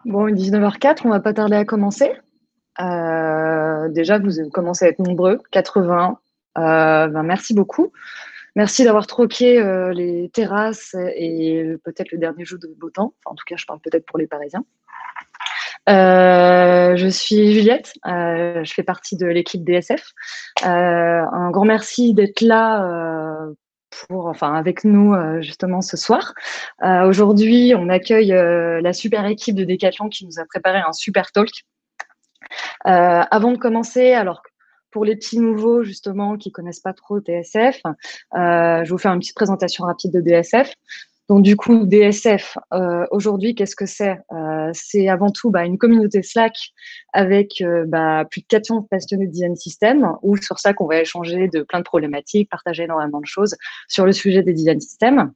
Bon, il est 19h04, on va pas tarder à commencer. Déjà, vous commencez à être nombreux, 80. Merci beaucoup. Merci d'avoir troqué les terrasses et peut-être le dernier jour de beau temps. Enfin, en tout cas, je parle peut-être pour les Parisiens. Je suis Juliette, je fais partie de l'équipe DSF. Un grand merci d'être là avec nous justement ce soir. Aujourd'hui, on accueille la super équipe de Decathlon qui nous a préparé un super talk. Avant de commencer, alors pour les petits nouveaux justement qui connaissent pas trop DSF, je vais vous faire une petite présentation rapide de DSF. Donc du coup, DSF, aujourd'hui, qu'est-ce que c'est? C'est avant tout une communauté Slack avec plus de 400 passionnés de design system, où sur ça qu'on va échanger de plein de problématiques, partager énormément de choses sur le sujet des design systems.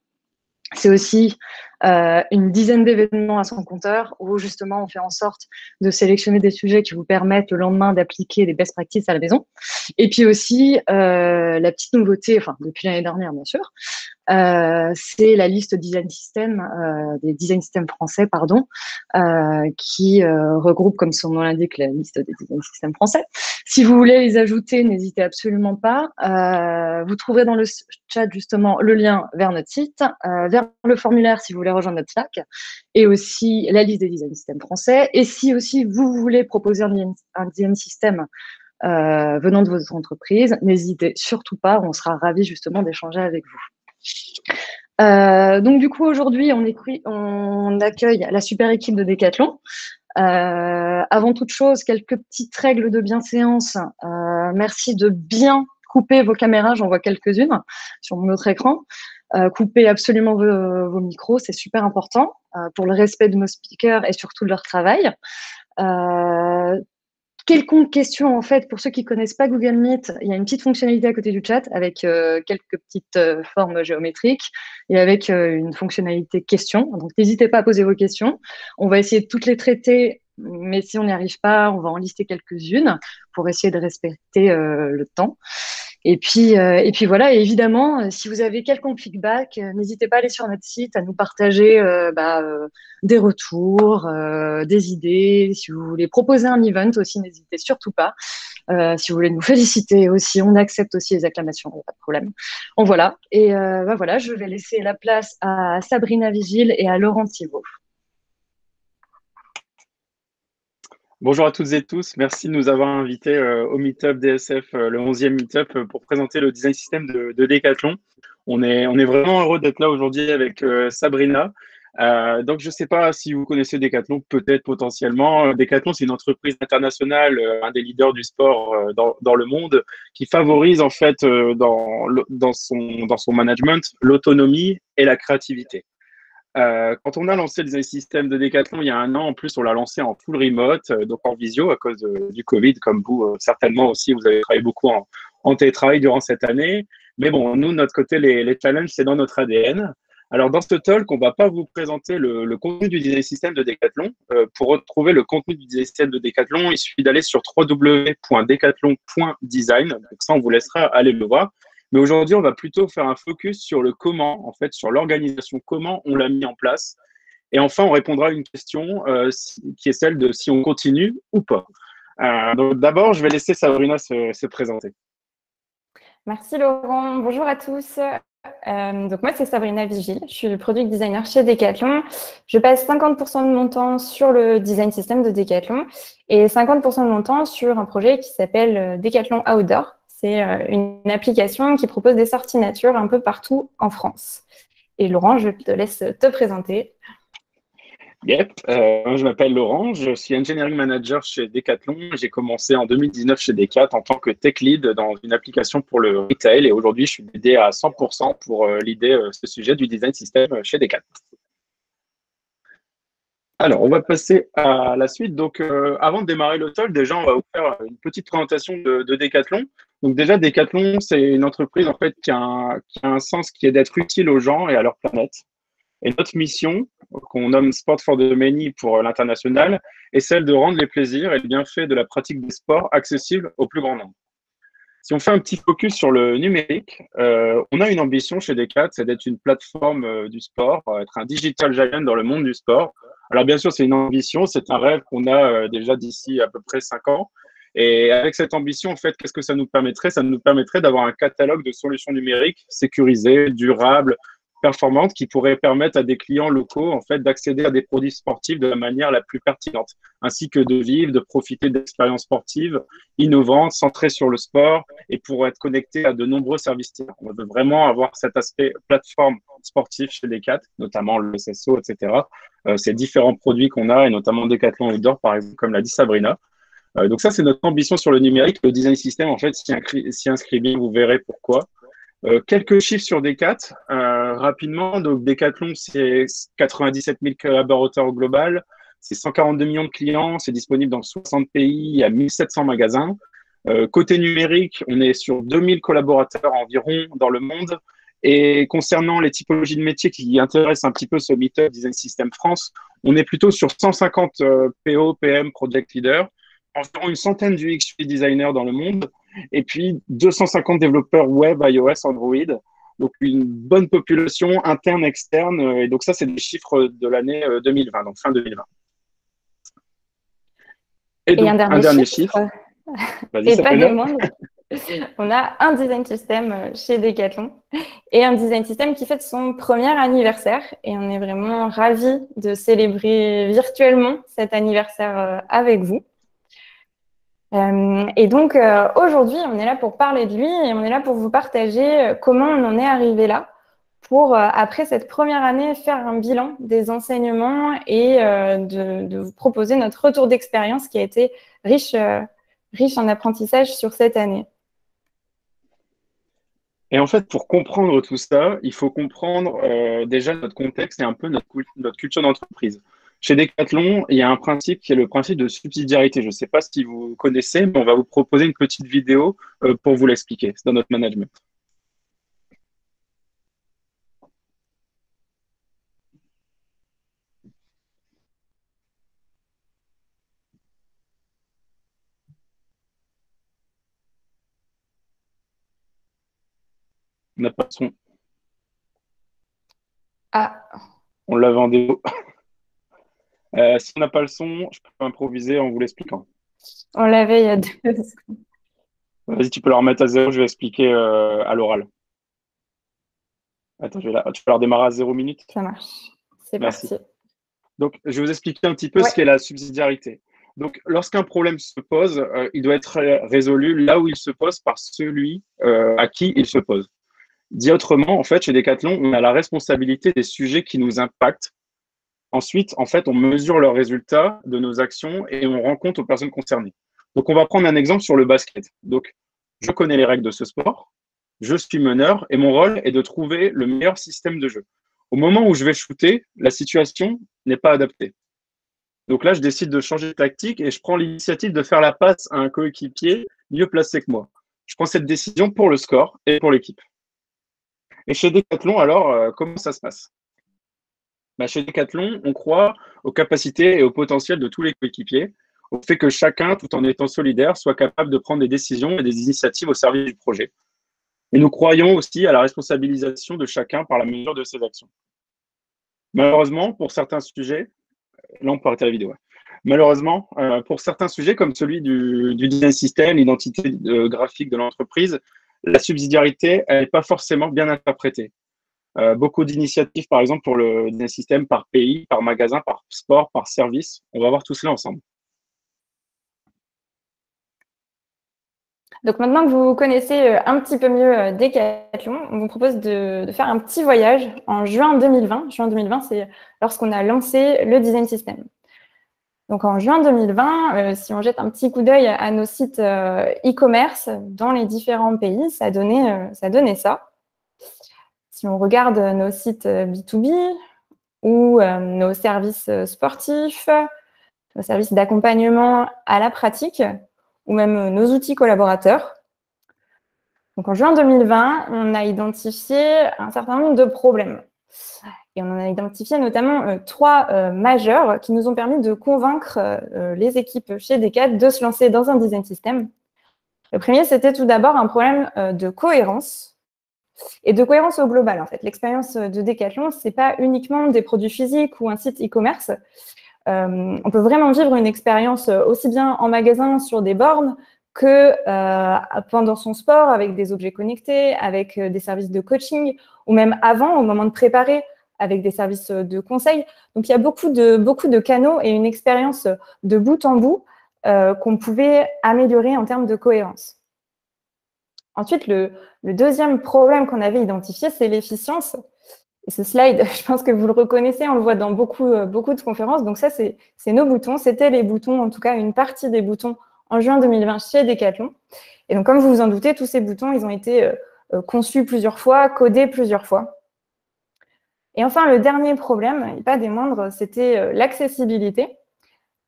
C'est aussi une dizaine d'événements à son compteur où justement on fait en sorte de sélectionner des sujets qui vous permettent le lendemain d'appliquer des best practices à la maison. Et puis aussi la petite nouveauté, enfin depuis l'année dernière bien sûr, c'est la liste design system, des design systems français, pardon, qui regroupe, comme son nom l'indique, la liste des design systems français. Si vous voulez les ajouter, n'hésitez absolument pas. Vous trouverez dans le chat justement le lien vers notre site, vers le formulaire si vous voulez rejoindre notre Slack, et aussi la liste des design systems français. Et si aussi vous voulez proposer un design system venant de votre entreprise, n'hésitez surtout pas, on sera ravis justement d'échanger avec vous. Donc du coup aujourd'hui on accueille la super équipe de Decathlon. Avant toute chose, quelques petites règles de bienséance. Merci de bien couper vos caméras, j'en vois quelques-unes sur mon autre écran. Coupez absolument vos micros, c'est super important pour le respect de nos speakers et surtout de leur travail. Quelconque question, en fait, pour ceux qui ne connaissent pas Google Meet, il y a une petite fonctionnalité à côté du chat avec quelques petites formes géométriques et avec une fonctionnalité question. Donc, n'hésitez pas à poser vos questions. On va essayer de toutes les traiter, mais si on n'y arrive pas, on va en lister quelques-unes pour essayer de respecter le temps. Et puis voilà, et évidemment, si vous avez quelconque feedback, n'hésitez pas à aller sur notre site, à nous partager des retours, des idées. Si vous voulez proposer un event aussi, n'hésitez surtout pas. Si vous voulez nous féliciter aussi, on accepte aussi les acclamations, pas de problème. Bon voilà, et voilà, je vais laisser la place à Sabrina Vigile et à Laurent Thibault. Bonjour à toutes et tous, merci de nous avoir invités au Meetup DSF, le 11e Meetup, pour présenter le design system de Decathlon. On est vraiment heureux d'être là aujourd'hui avec Sabrina. Donc, je ne sais pas si vous connaissez Decathlon, peut-être potentiellement. Decathlon, c'est une entreprise internationale, un des leaders du sport dans le monde, qui favorise en fait dans son management l'autonomie et la créativité. Quand on a lancé le design system de Decathlon il y a un an, en plus, on l'a lancé en full remote, donc en visio à cause du Covid, comme vous, certainement aussi, vous avez travaillé beaucoup en télétravail durant cette année. Mais bon, nous, de notre côté, les challenges, c'est dans notre ADN. Alors, dans ce talk, on ne va pas vous présenter le contenu du design system de Decathlon. Pour retrouver le contenu du design system de Decathlon, il suffit d'aller sur www.decathlon.design. Donc ça, on vous laissera aller le voir. Mais aujourd'hui, on va plutôt faire un focus sur le comment, en fait, sur l'organisation, comment on l'a mis en place. Et enfin, on répondra à une question qui est celle de si on continue ou pas. Donc d'abord, je vais laisser Sabrina se présenter. Merci Laurent. Bonjour à tous. Donc moi, c'est Sabrina Vigile. Je suis product designer chez Decathlon. Je passe 50% de mon temps sur le design system de Decathlon et 50% de mon temps sur un projet qui s'appelle Decathlon Outdoor. C'est une application qui propose des sorties nature un peu partout en France. Et Laurent, je te laisse te présenter. Yep, je m'appelle Laurent, je suis engineering manager chez Decathlon. J'ai commencé en 2019 chez Decathlon en tant que tech lead dans une application pour le retail et aujourd'hui, je suis dédié à 100% pour l'idée, ce sujet du design system chez Decathlon. Alors, on va passer à la suite. Donc, avant de démarrer le talk, déjà, on va vous faire une petite présentation de Decathlon. Donc, déjà, Decathlon, c'est une entreprise en fait qui a un sens qui est d'être utile aux gens et à leur planète. Et notre mission, qu'on nomme Sport for the Many pour l'international, est celle de rendre les plaisirs et le bienfait de la pratique des sports accessibles au plus grand nombre. Si on fait un petit focus sur le numérique, on a une ambition chez Decathlon, c'est d'être une plateforme du sport, être un digital giant dans le monde du sport. Alors bien sûr, c'est une ambition, c'est un rêve qu'on a déjà d'ici à peu près 5 ans. Et avec cette ambition, en fait, qu'est-ce que ça nous permettrait? Ça nous permettrait d'avoir un catalogue de solutions numériques sécurisées, durables, performantes, qui pourraient permettre à des clients locaux, en fait, d'accéder à des produits sportifs de la manière la plus pertinente, ainsi que de vivre, de profiter d'expériences sportives innovantes, centrées sur le sport et pour être connectés à de nombreux services tiers. On veut vraiment avoir cet aspect plateforme sportive chez Decathlon, notamment le SSO, etc. Ces différents produits qu'on a, et notamment Decathlon Outdoor, par exemple, comme l'a dit Sabrina. Donc ça, c'est notre ambition sur le numérique. Le design system, en fait, s'y inscrit bien, vous verrez pourquoi. Quelques chiffres sur Decathlon. Rapidement, donc Decathlon, c'est 97 000 collaborateurs au global, c'est 142 millions de clients, c'est disponible dans 60 pays, il y a 1700 magasins. Côté numérique, on est sur 2000 collaborateurs environ dans le monde. Et concernant les typologies de métiers qui intéressent un petit peu ce Meetup Design System France, on est plutôt sur 150 PO, PM, Project Leader, environ une centaine d'UX designers dans le monde, et puis 250 développeurs web, iOS, Android. Donc une bonne population interne, externe. Et donc ça, c'est des chiffres de l'année 2020, donc fin 2020. Et donc, un dernier chiffre. Et pas des moindres. On a un design system chez Decathlon et un design system qui fête son premier anniversaire. Et on est vraiment ravis de célébrer virtuellement cet anniversaire avec vous. Et donc, aujourd'hui, on est là pour parler de lui et on est là pour vous partager comment on en est arrivé là pour, après cette première année, faire un bilan des enseignements et de vous proposer notre retour d'expérience qui a été riche en apprentissage sur cette année. Et en fait, pour comprendre tout ça, il faut comprendre déjà notre contexte et un peu notre culture d'entreprise. Chez Decathlon, il y a un principe qui est le principe de subsidiarité. Je ne sais pas si vous connaissez, mais on va vous proposer une petite vidéo pour vous l'expliquer. C'est dans notre management. On n'a pas de son. Ah. On l'avait en démo. Si on n'a pas le son, je peux improviser en vous l'expliquant. On l'avait il y a 2 secondes. Vas-y, tu peux le remettre à 0, je vais expliquer à l'oral. Attends, tu peux leur démarrer à 0 minutes. Ça marche. C'est Merci. parti. Donc, je vais vous expliquer un petit peu ce qu'est la subsidiarité. Donc, lorsqu'un problème se pose, il doit être résolu là où il se pose par celui à qui il se pose. Dit autrement, en fait, chez Decathlon, on a la responsabilité des sujets qui nous impactent. Ensuite, en fait, on mesure leurs résultats de nos actions et on rend compte aux personnes concernées. Donc, on va prendre un exemple sur le basket. Donc, je connais les règles de ce sport, je suis meneur et mon rôle est de trouver le meilleur système de jeu. Au moment où je vais shooter, la situation n'est pas adaptée. Donc là, je décide de changer de tactique et je prends l'initiative de faire la passe à un coéquipier mieux placé que moi. Je prends cette décision pour le score et pour l'équipe. Et chez Decathlon, alors, comment ça se passe? Chez Decathlon, on croit aux capacités et au potentiel de tous les coéquipiers, au fait que chacun, tout en étant solidaire, soit capable de prendre des décisions et des initiatives au service du projet. Et nous croyons aussi à la responsabilisation de chacun par la mesure de ses actions. Malheureusement, pour certains sujets, là on peut arrêter la vidéo. Malheureusement, pour certains sujets comme celui du design system, l'identité graphique de l'entreprise, la subsidiarité, elle n'est pas forcément bien interprétée. Beaucoup d'initiatives, par exemple, pour le design system par pays, par magasin, par sport, par service. On va voir tout cela ensemble. Donc maintenant que vous connaissez un petit peu mieux Decathlon, on vous propose de faire un petit voyage en juin 2020. Juin 2020, c'est lorsqu'on a lancé le design system. Donc en juin 2020, si on jette un petit coup d'œil à nos sites e-commerce dans les différents pays, ça donnait ça. Si on regarde nos sites B2B ou nos services sportifs, nos services d'accompagnement à la pratique, ou même nos outils collaborateurs. Donc en juin 2020, on a identifié un certain nombre de problèmes. Et on en a identifié notamment 3 majeurs qui nous ont permis de convaincre les équipes chez Decathlon de se lancer dans un design system. Le premier, c'était tout d'abord un problème de cohérence et de cohérence au global. En fait, l'expérience de Decathlon, ce n'est pas uniquement des produits physiques ou un site e-commerce. On peut vraiment vivre une expérience aussi bien en magasin sur des bornes que pendant son sport avec des objets connectés, avec des services de coaching, ou même avant, au moment de préparer, avec des services de conseil. Donc, il y a beaucoup de canaux et une expérience de bout en bout qu'on pouvait améliorer en termes de cohérence. Ensuite, le deuxième problème qu'on avait identifié, c'est l'efficience. Et ce slide, je pense que vous le reconnaissez, on le voit dans beaucoup de conférences. Donc ça, c'est nos boutons. C'était les boutons, en tout cas une partie des boutons en juin 2020 chez Decathlon. Et donc, comme vous vous en doutez, tous ces boutons, ils ont été conçus plusieurs fois, codés plusieurs fois. Et enfin, le dernier problème, et pas des moindres, c'était l'accessibilité.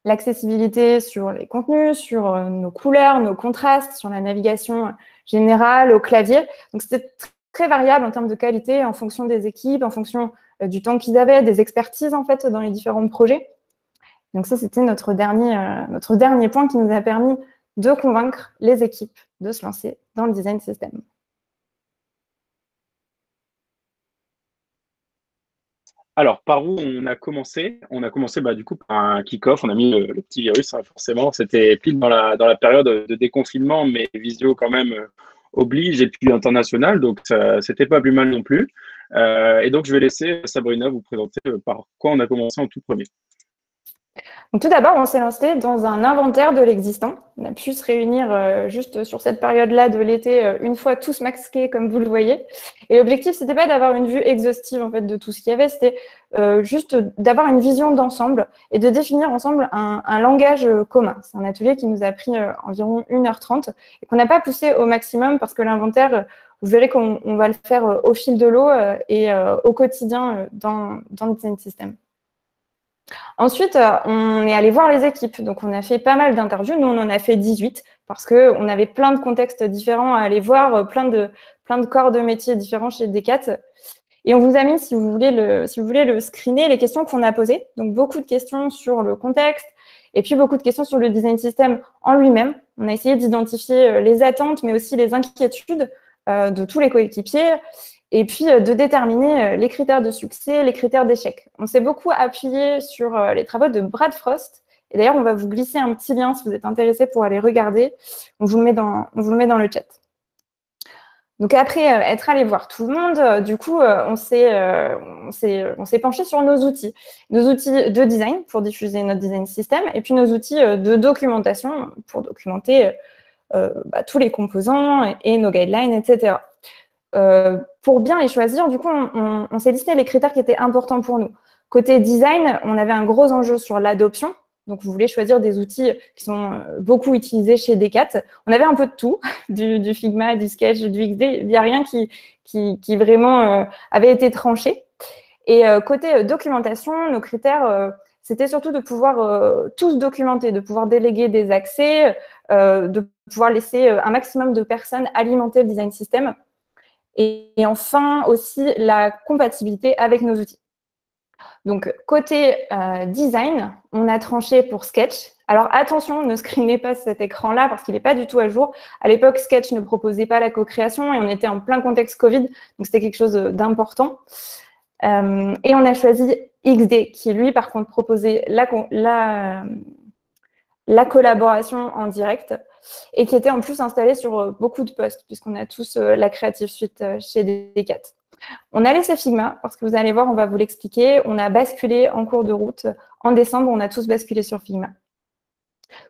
L'accessibilité sur les contenus, sur nos couleurs, nos contrastes, sur la navigation générale, au clavier. Donc, c'était très variable en termes de qualité en fonction des équipes, en fonction du temps qu'ils avaient, des expertises en fait dans les différents projets. Donc ça, c'était notre dernier point qui nous a permis de convaincre les équipes de se lancer dans le design system. Alors, par où on a commencé? On a commencé du coup par un kick-off. On a mis le petit virus, hein, forcément. C'était pile dans la période de déconfinement, mais visio quand même oblige, et puis international. Donc, c'était pas plus mal non plus. Et donc, je vais laisser Sabrina vous présenter par quoi on a commencé en tout premier. Donc, tout d'abord, on s'est lancé dans un inventaire de l'existant. On a pu se réunir juste sur cette période-là de l'été, une fois tous masqués, comme vous le voyez. Et l'objectif, c'était pas d'avoir une vue exhaustive en fait de tout ce qu'il y avait, c'était juste d'avoir une vision d'ensemble et de définir ensemble un langage commun. C'est un atelier qui nous a pris environ 1h30 et qu'on n'a pas poussé au maximum parce que l'inventaire, vous verrez qu'on va le faire au fil de l'eau et au quotidien dans le design system. Ensuite, on est allé voir les équipes. Donc, on a fait pas mal d'interviews. Nous, on en a fait 18 parce qu'on avait plein de contextes différents à aller voir, plein de corps de métiers différents chez Decat. Et on vous a mis, si vous voulez le screener, les questions qu'on a posées. Donc, beaucoup de questions sur le contexte et puis beaucoup de questions sur le design system en lui-même. On a essayé d'identifier les attentes, mais aussi les inquiétudes de tous les coéquipiers. Et puis, de déterminer les critères de succès, les critères d'échec. On s'est beaucoup appuyé sur les travaux de Brad Frost. Et d'ailleurs, on va vous glisser un petit lien si vous êtes intéressé pour aller regarder. On vous le met dans le chat. Donc, après être allé voir tout le monde, du coup, on s'est penché sur nos outils. Nos outils de design pour diffuser notre design system et puis nos outils de documentation pour documenter tous les composants et nos guidelines, etc. Pour bien les choisir, du coup, on s'est listé les critères qui étaient importants pour nous. Côté design, on avait un gros enjeu sur l'adoption. Donc, vous voulez choisir des outils qui sont beaucoup utilisés chez Decat. On avait un peu de tout, du Figma, du Sketch, du XD. Il n'y a rien qui vraiment avait été tranché. Et côté documentation, nos critères, c'était surtout de pouvoir tous documenter, de pouvoir déléguer des accès, de pouvoir laisser un maximum de personnes alimenter le design system. Et enfin, aussi, la compatibilité avec nos outils. Donc, côté design, on a tranché pour Sketch. Alors, attention, ne screenez pas cet écran-là parce qu'il n'est pas du tout à jour. À l'époque, Sketch ne proposait pas la co-création et on était en plein contexte Covid, donc c'était quelque chose d'important. Et on a choisi XD, qui, lui, par contre, proposait la collaboration en direct et qui était en plus installé sur beaucoup de postes, puisqu'on a tous la Creative Suite chez Decat. On a laissé Figma, parce que vous allez voir, on va vous l'expliquer. On a basculé en cours de route. En décembre, on a tous basculé sur Figma.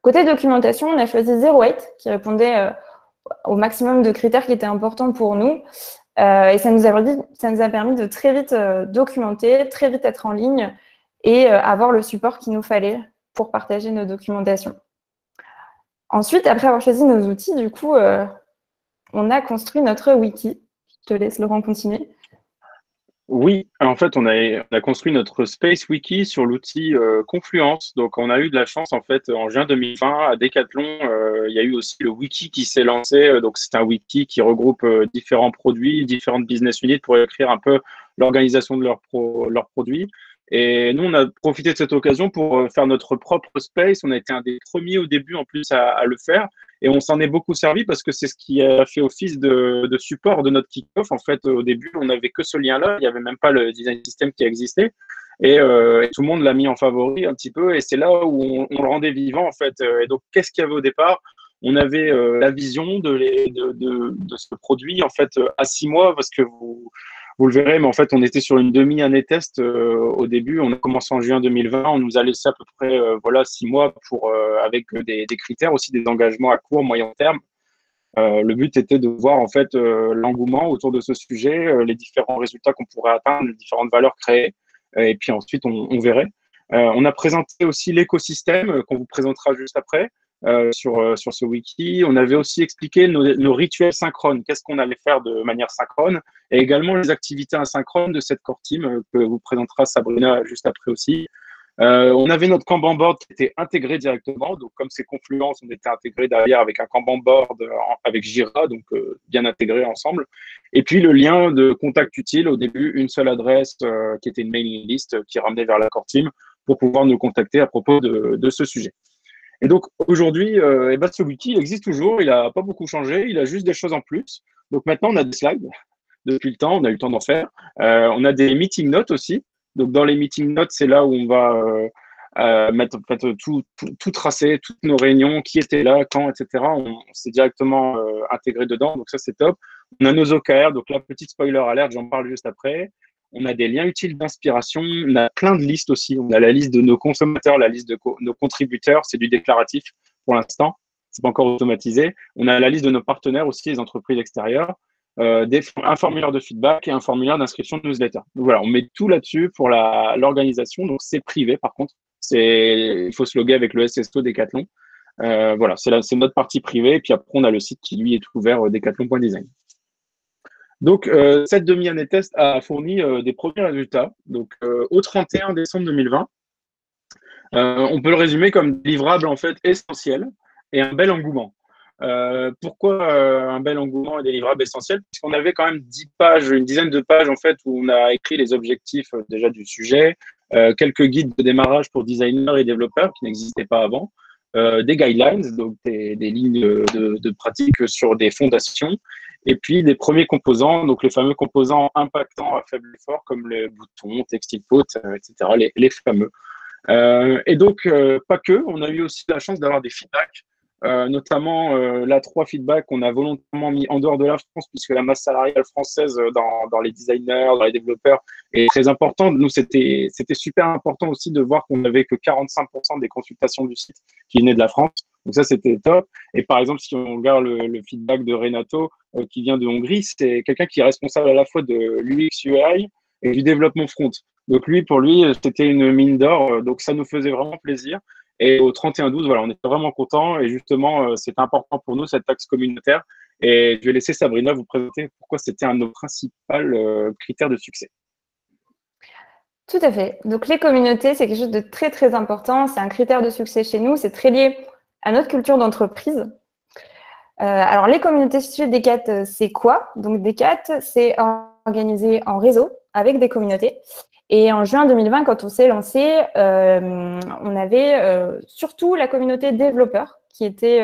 Côté documentation, on a choisi Zero Weight, qui répondait au maximum de critères qui étaient importants pour nous. Et ça nous a permis de très vite documenter, très vite être en ligne et avoir le support qu'il nous fallait pour partager nos documentations. Ensuite, après avoir choisi nos outils, du coup, on a construit notre wiki. Je te laisse, Laurent, continuer. Oui, en fait, on a construit notre Space Wiki sur l'outil Confluence. Donc, on a eu de la chance, en fait, en juin 2020, à Decathlon, il y a eu aussi le wiki qui s'est lancé. Donc, c'est un wiki qui regroupe différents produits, différentes business units pour écrire un peu l'organisation de leurs produits. Et nous, on a profité de cette occasion pour faire notre propre space. On a été un des premiers au début, en plus, à le faire. Et on s'en est beaucoup servi parce que c'est ce qui a fait office de support de notre kick-off. En fait, au début, on n'avait que ce lien-là. Il n'y avait même pas le design system qui existait. Et tout le monde l'a mis en favori un petit peu, et c'est là où on le rendait vivant en fait. Et donc, qu'est-ce qu'il y avait au départ? On avait la vision de ce produit en fait à 6 mois, parce que vous le verrez, mais en fait, on était sur une demi-année test au début. On a commencé en juin 2020. On nous a laissé à peu près voilà 6 mois pour avec des critères aussi, des engagements à court, moyen terme. Le but était de voir en fait l'engouement autour de ce sujet, les différents résultats qu'on pourrait atteindre, les différentes valeurs créées, et puis ensuite on verrait. On a présenté aussi l'écosystème qu'on vous présentera juste après sur ce wiki. On avait aussi expliqué nos rituels synchrones, qu'est-ce qu'on allait faire de manière synchrone, et également les activités asynchrones de cette core team que vous présentera Sabrina juste après aussi. On avait notre Kanban board qui était intégré directement. Donc, comme c'est Confluence, on était intégré derrière avec un Kanban board avec Jira, donc bien intégré ensemble. Et puis, le lien de contact utile, au début, une seule adresse qui était une mailing list qui ramenait vers la core team pour pouvoir nous contacter à propos de ce sujet. Et donc, aujourd'hui, ce wiki il existe toujours. Il n'a pas beaucoup changé. Il a juste des choses en plus. Donc, maintenant, on a des slides. Depuis le temps, on a eu le temps d'en faire. On a des meeting notes aussi. Donc, dans les meeting notes, c'est là où on va mettre en fait, tout tracé, toutes nos réunions, qui était là, quand, etc. On s'est directement intégré dedans. Donc, ça, c'est top. On a nos OKR. Donc, la petite spoiler alerte, j'en parle juste après. On a des liens utiles d'inspiration. On a plein de listes aussi. On a la liste de nos consommateurs, la liste de nos contributeurs. C'est du déclaratif pour l'instant. C'est pas encore automatisé. On a la liste de nos partenaires aussi, les entreprises extérieures. Un formulaire de feedback et un formulaire d'inscription de newsletter. Donc voilà, on met tout là-dessus pour l'organisation. Donc c'est privé par contre. Il faut se loguer avec le SSO Decathlon. Voilà, c'est notre partie privée. Et puis après, on a le site qui lui est ouvert, decathlon.design. Donc cette demi-année test a fourni des premiers résultats. Donc au 31 décembre 2020, on peut le résumer comme livrable en fait essentiel et un bel engouement. Pourquoi un bel engouement et des livrables essentiels? Puisqu'on avait quand même 10 pages, une dizaine de pages en fait où on a écrit les objectifs déjà du sujet, quelques guides de démarrage pour designers et développeurs qui n'existaient pas avant, des guidelines, donc des lignes de pratique sur des fondations, et puis des premiers composants, donc les fameux composants impactants à faible effort comme les boutons, textile pot, etc., les fameux. Et donc, pas que, on a eu aussi la chance d'avoir des feedbacks. Notamment là, 3 feedbacks qu'on a volontairement mis en dehors de la France, puisque la masse salariale française dans les designers, dans les développeurs est très importante. Nous, c'était super important aussi de voir qu'on n'avait que 45% des consultations du site qui venaient de la France. Donc ça, c'était top. Et par exemple, si on regarde le feedback de Renato, qui vient de Hongrie, c'est quelqu'un qui est responsable à la fois de l'UX UI et du développement front. Donc lui, pour lui, c'était une mine d'or. Donc ça nous faisait vraiment plaisir. Et au 31-12, voilà, on était vraiment contents. Et justement, c'est important pour nous, cette axe communautaire. Et je vais laisser Sabrina vous présenter pourquoi c'était un de nos principaux critères de succès. Tout à fait. Donc, les communautés, c'est quelque chose de très, très important. C'est un critère de succès chez nous. C'est très lié à notre culture d'entreprise. Alors, les communautés chez Decat, c'est quoi? Donc, Decat, c'est organisé en réseau avec des communautés. Et en juin 2020, quand on s'est lancé, on avait surtout la communauté développeur qui était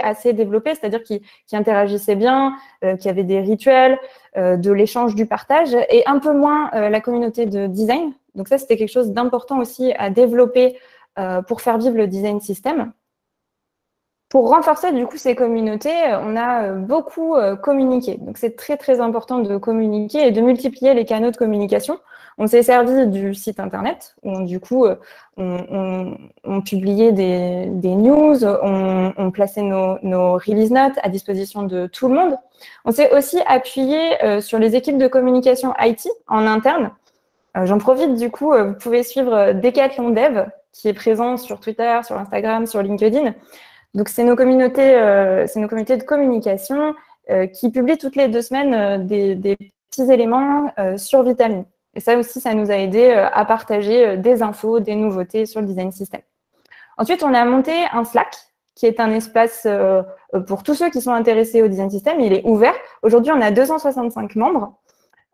assez développée, c'est-à-dire qui interagissait bien, qui avait des rituels, de l'échange, du partage, et un peu moins la communauté de design. Donc ça, c'était quelque chose d'important aussi à développer pour faire vivre le design system. Pour renforcer du coup ces communautés, on a beaucoup communiqué. Donc c'est très très important de communiquer et de multiplier les canaux de communication. On s'est servi du site internet où du coup on publiait des news, on plaçait nos release notes à disposition de tout le monde. On s'est aussi appuyé sur les équipes de communication IT en interne. J'en profite du coup, vous pouvez suivre Decathlon Dev qui est présent sur Twitter, sur Instagram, sur LinkedIn. Donc, c'est nos communautés de communication qui publient toutes les 2 semaines des petits éléments sur Vitamine. Et ça aussi, ça nous a aidé à partager des infos, des nouveautés sur le design system. Ensuite, on a monté un Slack qui est un espace pour tous ceux qui sont intéressés au design system. Il est ouvert. Aujourd'hui, on a 265 membres.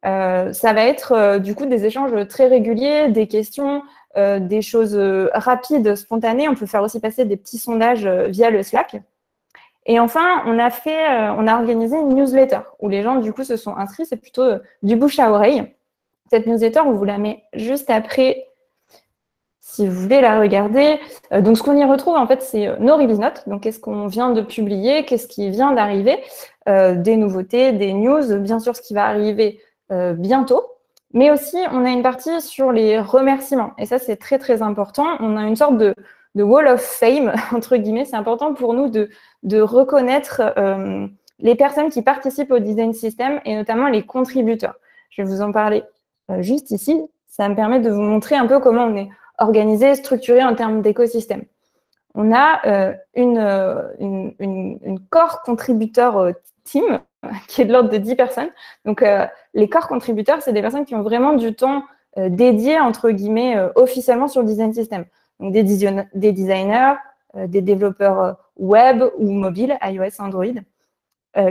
Ça va être du coup des échanges très réguliers, des questions, des choses rapides, spontanées. On peut faire aussi passer des petits sondages via le Slack. Et enfin, on a organisé une newsletter où les gens du coup se sont inscrits. C'est plutôt du bouche à oreille. Cette newsletter, on vous la met juste après, si vous voulez la regarder. Donc, ce qu'on y retrouve, en fait, c'est nos release notes. Donc, qu'est-ce qu'on vient de publier, qu'est-ce qui vient d'arriver, des nouveautés, des news, bien sûr, ce qui va arriver bientôt. Mais aussi, on a une partie sur les remerciements. Et ça, c'est très, très important. On a une sorte de wall of fame, entre guillemets. C'est important pour nous de reconnaître les personnes qui participent au design system et notamment les contributeurs. Je vais vous en parler juste ici. Ça me permet de vous montrer un peu comment on est organisé, structuré en termes d'écosystème. On a une core contributeur team qui est de l'ordre de 10 personnes. Donc, les core contributeurs, c'est des personnes qui ont vraiment du temps dédié, entre guillemets, officiellement sur le design system. Donc, des designers, des développeurs web ou mobile, iOS, Android,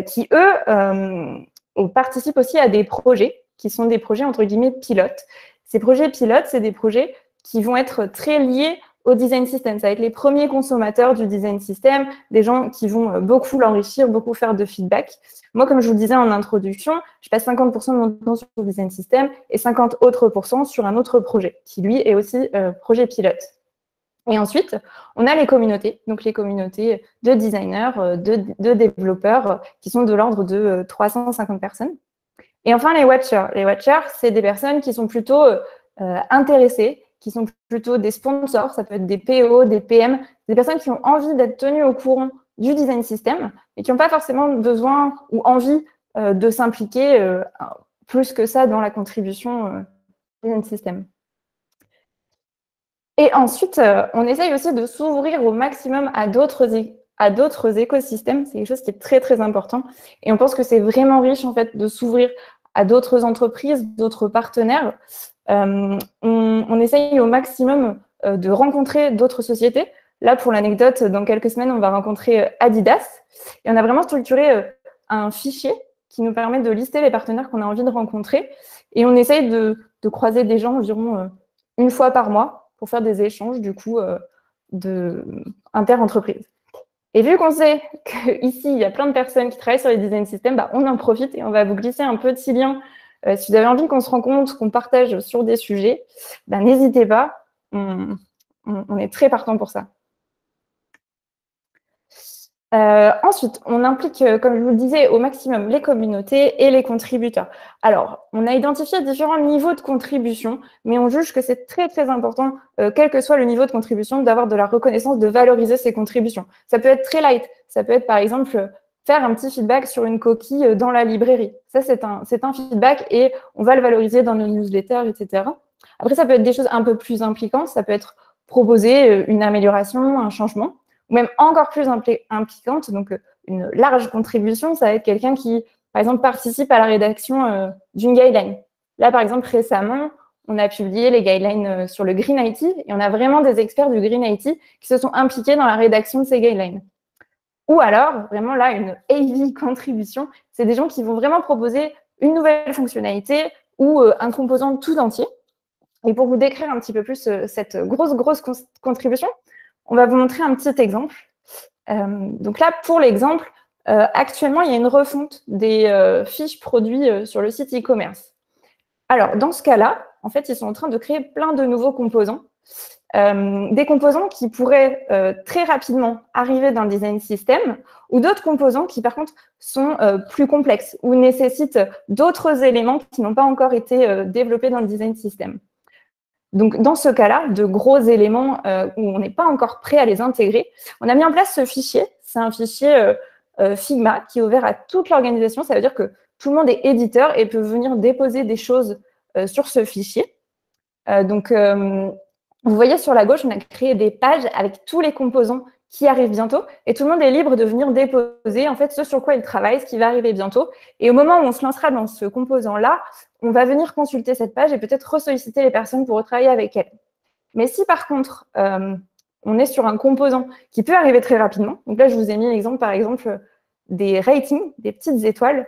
qui, eux, participent aussi à des projets qui sont des projets, entre guillemets, pilotes. Ces projets pilotes, c'est des projets qui vont être très liés au design system. Ça va être les premiers consommateurs du design system, des gens qui vont beaucoup l'enrichir, beaucoup faire de feedback. Moi, comme je vous le disais en introduction, je passe 50% de mon temps sur le design system et 50 autres % sur un autre projet, qui lui est aussi projet pilote. Et ensuite, on a les communautés, donc les communautés de designers, de développeurs, qui sont de l'ordre de 350 personnes. Et enfin, les watchers. Les watchers, c'est des personnes qui sont plutôt intéressées, qui sont plutôt des sponsors, ça peut être des PO, des PM, des personnes qui ont envie d'être tenues au courant du design system et qui n'ont pas forcément besoin ou envie de s'impliquer plus que ça dans la contribution du design system. Et ensuite, on essaye aussi de s'ouvrir au maximum à d'autres écosystèmes. C'est quelque chose qui est très, très important. Et on pense que c'est vraiment riche, en fait, de s'ouvrir à d'autres entreprises, d'autres partenaires. On essaye au maximum de rencontrer d'autres sociétés. Là, pour l'anecdote, dans quelques semaines, on va rencontrer Adidas. Et on a vraiment structuré un fichier qui nous permet de lister les partenaires qu'on a envie de rencontrer. Et on essaye de croiser des gens environ une fois par mois pour faire des échanges, du coup, inter-entreprises. Et vu qu'on sait qu'ici, il y a plein de personnes qui travaillent sur les design systems, bah, on en profite et on va vous glisser un petit lien. Si vous avez envie qu'on se rencontre, qu'on partage sur des sujets, bah, n'hésitez pas. On est très partant pour ça. Ensuite, on implique, comme je vous le disais, au maximum les communautés et les contributeurs. Alors, on a identifié différents niveaux de contribution, mais on juge que c'est très, très important, quel que soit le niveau de contribution, d'avoir de la reconnaissance, de valoriser ces contributions. Ça peut être très light. Ça peut être, par exemple, faire un petit feedback sur une coquille dans la librairie. Ça, c'est un feedback et on va le valoriser dans nos newsletters, etc. Après, ça peut être des choses un peu plus impliquantes. Ça peut être proposer une amélioration, un changement, ou même encore plus impliquante, donc une large contribution, ça va être quelqu'un qui, par exemple, participe à la rédaction d'une guideline. Là, par exemple, récemment, on a publié les guidelines sur le Green IT et on a vraiment des experts du Green IT qui se sont impliqués dans la rédaction de ces guidelines. Ou alors, vraiment là, une heavy contribution, c'est des gens qui vont vraiment proposer une nouvelle fonctionnalité ou un composant tout entier. Et pour vous décrire un petit peu plus cette grosse contribution, on va vous montrer un petit exemple. Donc là, pour l'exemple, actuellement, il y a une refonte des fiches produits sur le site e-commerce. Alors, dans ce cas-là, en fait, ils sont en train de créer plein de nouveaux composants. Des composants qui pourraient très rapidement arriver dans le design system ou d'autres composants qui, par contre, sont plus complexes ou nécessitent d'autres éléments qui n'ont pas encore été développés dans le design system. Donc, dans ce cas-là, de gros éléments où on n'est pas encore prêt à les intégrer, on a mis en place ce fichier. C'est un fichier Figma qui est ouvert à toute l'organisation. Ça veut dire que tout le monde est éditeur et peut venir déposer des choses sur ce fichier. Vous voyez sur la gauche, on a créé des pages avec tous les composants qui arrivent bientôt et tout le monde est libre de venir déposer en fait ce sur quoi il travaille, ce qui va arriver bientôt. Et au moment où on se lancera dans ce composant-là, on va venir consulter cette page et peut-être ressolliciter les personnes pour retravailler avec elles. Mais si par contre, on est sur un composant qui peut arriver très rapidement, donc là je vous ai mis l'exemple par exemple des ratings, des petites étoiles,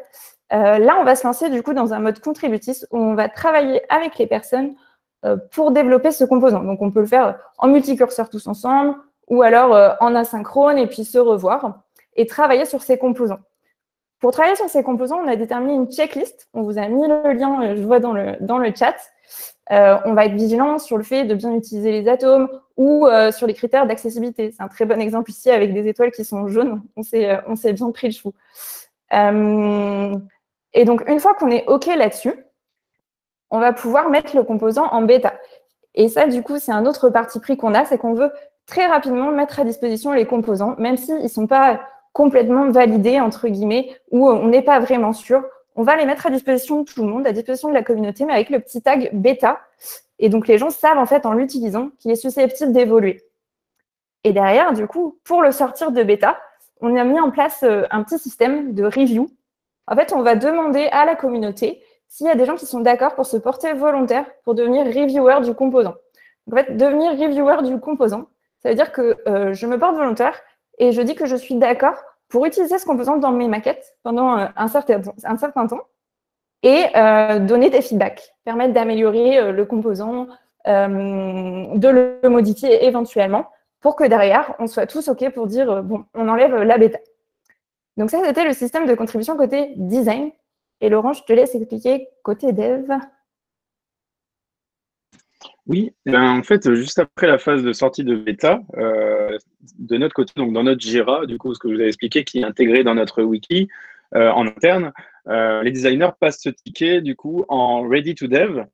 là on va se lancer du coup dans un mode contributif où on va travailler avec les personnes pour développer ce composant. Donc, on peut le faire en multicurseur tous ensemble ou alors en asynchrone et puis se revoir et travailler sur ces composants. Pour travailler sur ces composants, on a déterminé une checklist. On vous a mis le lien, je vois dans le chat. On va être vigilant sur le fait de bien utiliser les atomes ou sur les critères d'accessibilité. C'est un très bon exemple ici avec des étoiles qui sont jaunes. On s'est bien pris le chou. Et donc, une fois qu'on est OK là-dessus, on va pouvoir mettre le composant en bêta. Et ça, du coup, c'est un autre parti pris qu'on a, c'est qu'on veut très rapidement mettre à disposition les composants, même s'ils ne sont pas complètement validés, entre guillemets, ou on n'est pas vraiment sûr. On va les mettre à disposition de tout le monde, à disposition de la communauté, mais avec le petit tag bêta. Et donc, les gens savent, en fait, en l'utilisant, qu'il est susceptible d'évoluer. Et derrière, du coup, pour le sortir de bêta, on a mis en place un petit système de review. En fait, on va demander à la communauté s'il y a des gens qui sont d'accord pour se porter volontaire pour devenir reviewer du composant. Donc, en fait, devenir reviewer du composant, ça veut dire que je me porte volontaire et je dis que je suis d'accord pour utiliser ce composant dans mes maquettes pendant un certain temps et donner des feedbacks, permettre d'améliorer le composant, de le modifier éventuellement pour que derrière, on soit tous OK pour dire bon, on enlève la bêta. Donc ça, c'était le système de contribution côté design. Et Laurent, je te laisse expliquer côté dev. Oui, en fait, juste après la phase de sortie de bêta, de notre côté, donc dans notre Jira, du coup, ce que je vous avez expliqué, qui est intégré dans notre wiki en interne, les designers passent ce ticket, du coup, en ready to dev.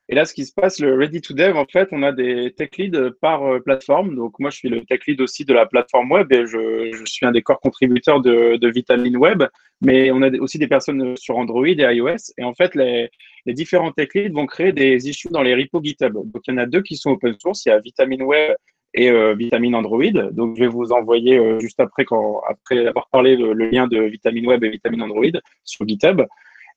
Et là, ce qui se passe, le ready to dev, en fait, on a des tech leads par plateforme. Donc, moi, je suis le tech lead aussi de la plateforme web et je suis un des core contributeurs de Vitamine Web. Mais on a aussi des personnes sur Android et iOS. Et en fait, les différents tech leads vont créer des issues dans les repos GitHub. Donc, il y en a deux qui sont open source. Il y a Vitamine Web et Vitamine Android. Donc, je vais vous envoyer juste après, après avoir parlé le lien de Vitamine Web et Vitamine Android sur GitHub.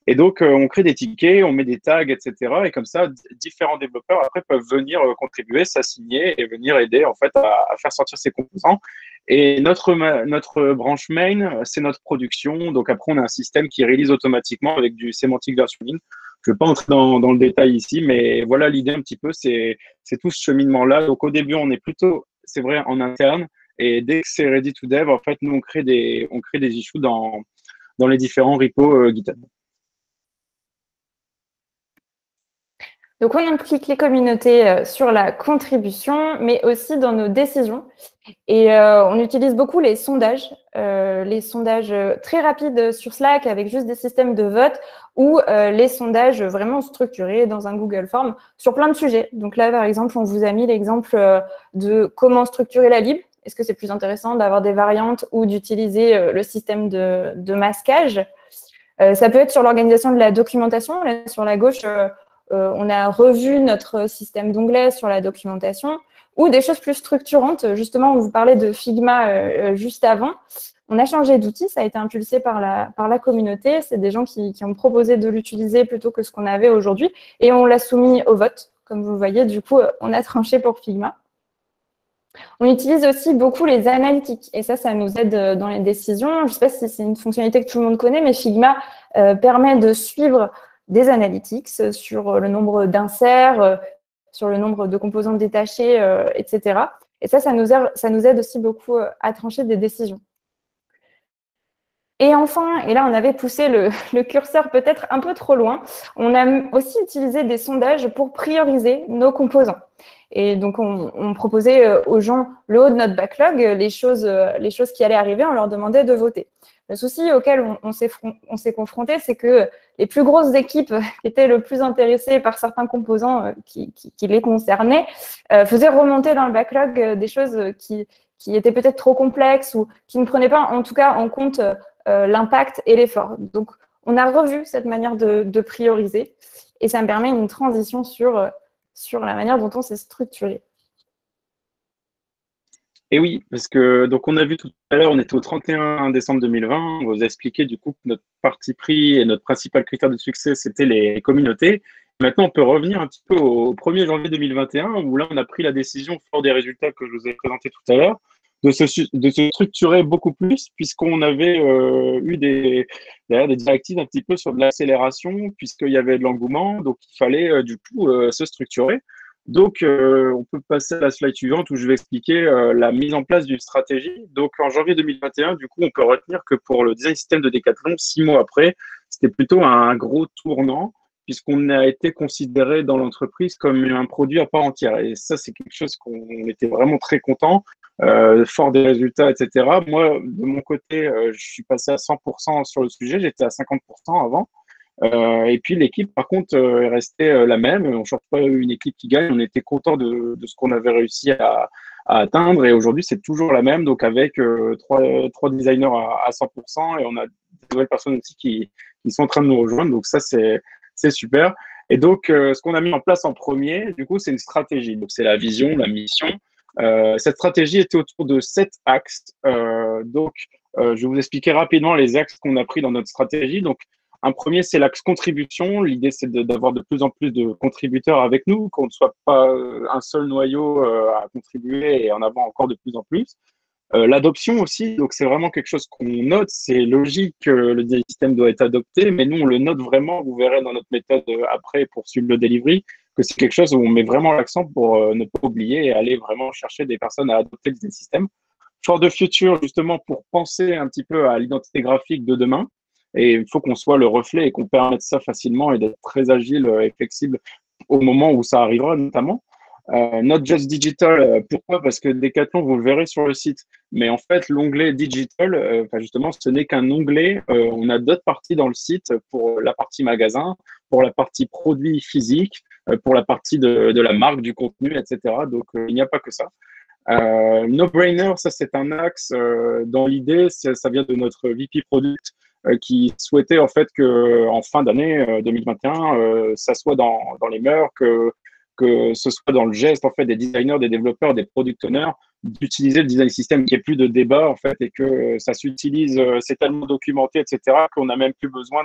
Et donc, on crée des tickets, on met des tags, etc. Et comme ça, différents développeurs, après, peuvent venir contribuer, s'assigner et venir aider, en fait, à faire sortir ces composants. Et notre branche main, c'est notre production. Donc, après, on a un système qui release automatiquement avec du semantic versioning. Je ne vais pas entrer dans le détail ici, mais voilà l'idée un petit peu, c'est tout ce cheminement-là. Donc, au début, on est plutôt, c'est vrai, en interne. Et dès que c'est ready to dev, en fait, nous, on crée des issues dans les différents repos GitHub. Donc, on implique les communautés sur la contribution, mais aussi dans nos décisions. Et on utilise beaucoup les sondages très rapides sur Slack avec juste des systèmes de vote ou les sondages vraiment structurés dans un Google Form sur plein de sujets. Donc là, par exemple, on vous a mis l'exemple de comment structurer la Bible. Est-ce que c'est plus intéressant d'avoir des variantes ou d'utiliser le système de masquage? Ça peut être sur l'organisation de la documentation. Là, sur la gauche, on a revu notre système d'onglets sur la documentation ou des choses plus structurantes. Justement, on vous parlait de Figma juste avant. On a changé d'outil, ça a été impulsé par la communauté. C'est des gens qui ont proposé de l'utiliser plutôt que ce qu'on avait aujourd'hui. Et on l'a soumis au vote. Comme vous le voyez, du coup, on a tranché pour Figma. On utilise aussi beaucoup les analytiques. Et ça nous aide dans les décisions. Je ne sais pas si c'est une fonctionnalité que tout le monde connaît, mais Figma permet de suivre des analytics sur le nombre d'inserts, sur le nombre de composants détachés, etc. Et ça nous aide aussi beaucoup à trancher des décisions. Et enfin, et là, on avait poussé le curseur peut-être un peu trop loin, on a aussi utilisé des sondages pour prioriser nos composants. Et donc, on proposait aux gens le haut de notre backlog, les choses qui allaient arriver, on leur demandait de voter. Le souci auquel on s'est confronté, c'est que les plus grosses équipes qui étaient le plus intéressées par certains composants qui les concernaient faisaient remonter dans le backlog des choses qui étaient peut-être trop complexes ou qui ne prenaient pas, en tout cas, en compte l'impact et l'effort. Donc, on a revu cette manière de prioriser et ça me permet une transition sur la manière dont on s'est structuré. Et oui, parce que donc on a vu tout à l'heure, on était au 31 décembre 2020, on vous a expliqué du coup que notre parti pris et notre principal critère de succès, c'était les communautés. Maintenant, on peut revenir un petit peu au 1er janvier 2021, où là, on a pris la décision, fort des résultats que je vous ai présentés tout à l'heure, de se structurer beaucoup plus, puisqu'on avait eu des directives un petit peu sur de l'accélération, puisqu'il y avait de l'engouement, donc il fallait du coup se structurer. Donc, on peut passer à la slide suivante où je vais expliquer la mise en place d'une stratégie. Donc, en janvier 2021, du coup, on peut retenir que pour le design system de Decathlon, 6 mois après, c'était plutôt un gros tournant puisqu'on a été considéré dans l'entreprise comme un produit à part entière. Et ça, c'est quelque chose qu'on était vraiment très content, fort des résultats, etc. Moi, de mon côté, je suis passé à 100% sur le sujet. J'étais à 50% avant. Et puis l'équipe, par contre, est restée la même. On ne cherche pas une équipe qui gagne. On était content de ce qu'on avait réussi à atteindre. Et aujourd'hui, c'est toujours la même. Donc avec trois designers à 100%. Et on a des nouvelles personnes aussi qui sont en train de nous rejoindre. Donc ça, c'est super. Et donc, ce qu'on a mis en place en premier, du coup, c'est une stratégie. Donc c'est la vision, la mission. Cette stratégie était autour de 7 axes. Je vais vous expliquer rapidement les axes qu'on a pris dans notre stratégie. Donc, un premier, c'est l'axe contribution. L'idée, c'est d'avoir de plus en plus de contributeurs avec nous, qu'on ne soit pas un seul noyau à contribuer et en avoir encore de plus en plus. L'adoption aussi, donc c'est vraiment quelque chose qu'on note. C'est logique que le design system doit être adopté, mais nous, on le note vraiment. Vous verrez dans notre méthode après pour suivre le delivery que c'est quelque chose où on met vraiment l'accent pour ne pas oublier et aller vraiment chercher des personnes à adopter le design system. For the future, justement, pour penser un petit peu à l'identité graphique de demain. Et il faut qu'on soit le reflet et qu'on permette ça facilement et d'être très agile et flexible au moment où ça arrivera, notamment. Not just digital, pourquoi? Parce que Decathlon, vous le verrez sur le site, mais en fait, l'onglet digital, justement, ce n'est qu'un onglet. On a d'autres parties dans le site pour la partie magasin, pour la partie produit physique, pour la partie de la marque, du contenu, etc. Donc, il n'y a pas que ça. No-brainer, ça c'est un axe dans l'idée, ça vient de notre VP Product qui souhaitait en fait que en fin d'année 2021, ça soit dans les mœurs, que ce soit dans le geste en fait des designers, des développeurs, des product owners, d'utiliser le design system, qu'il n'y ait plus de débat en fait et que ça s'utilise, c'est tellement documenté, etc. qu'on n'a même plus besoin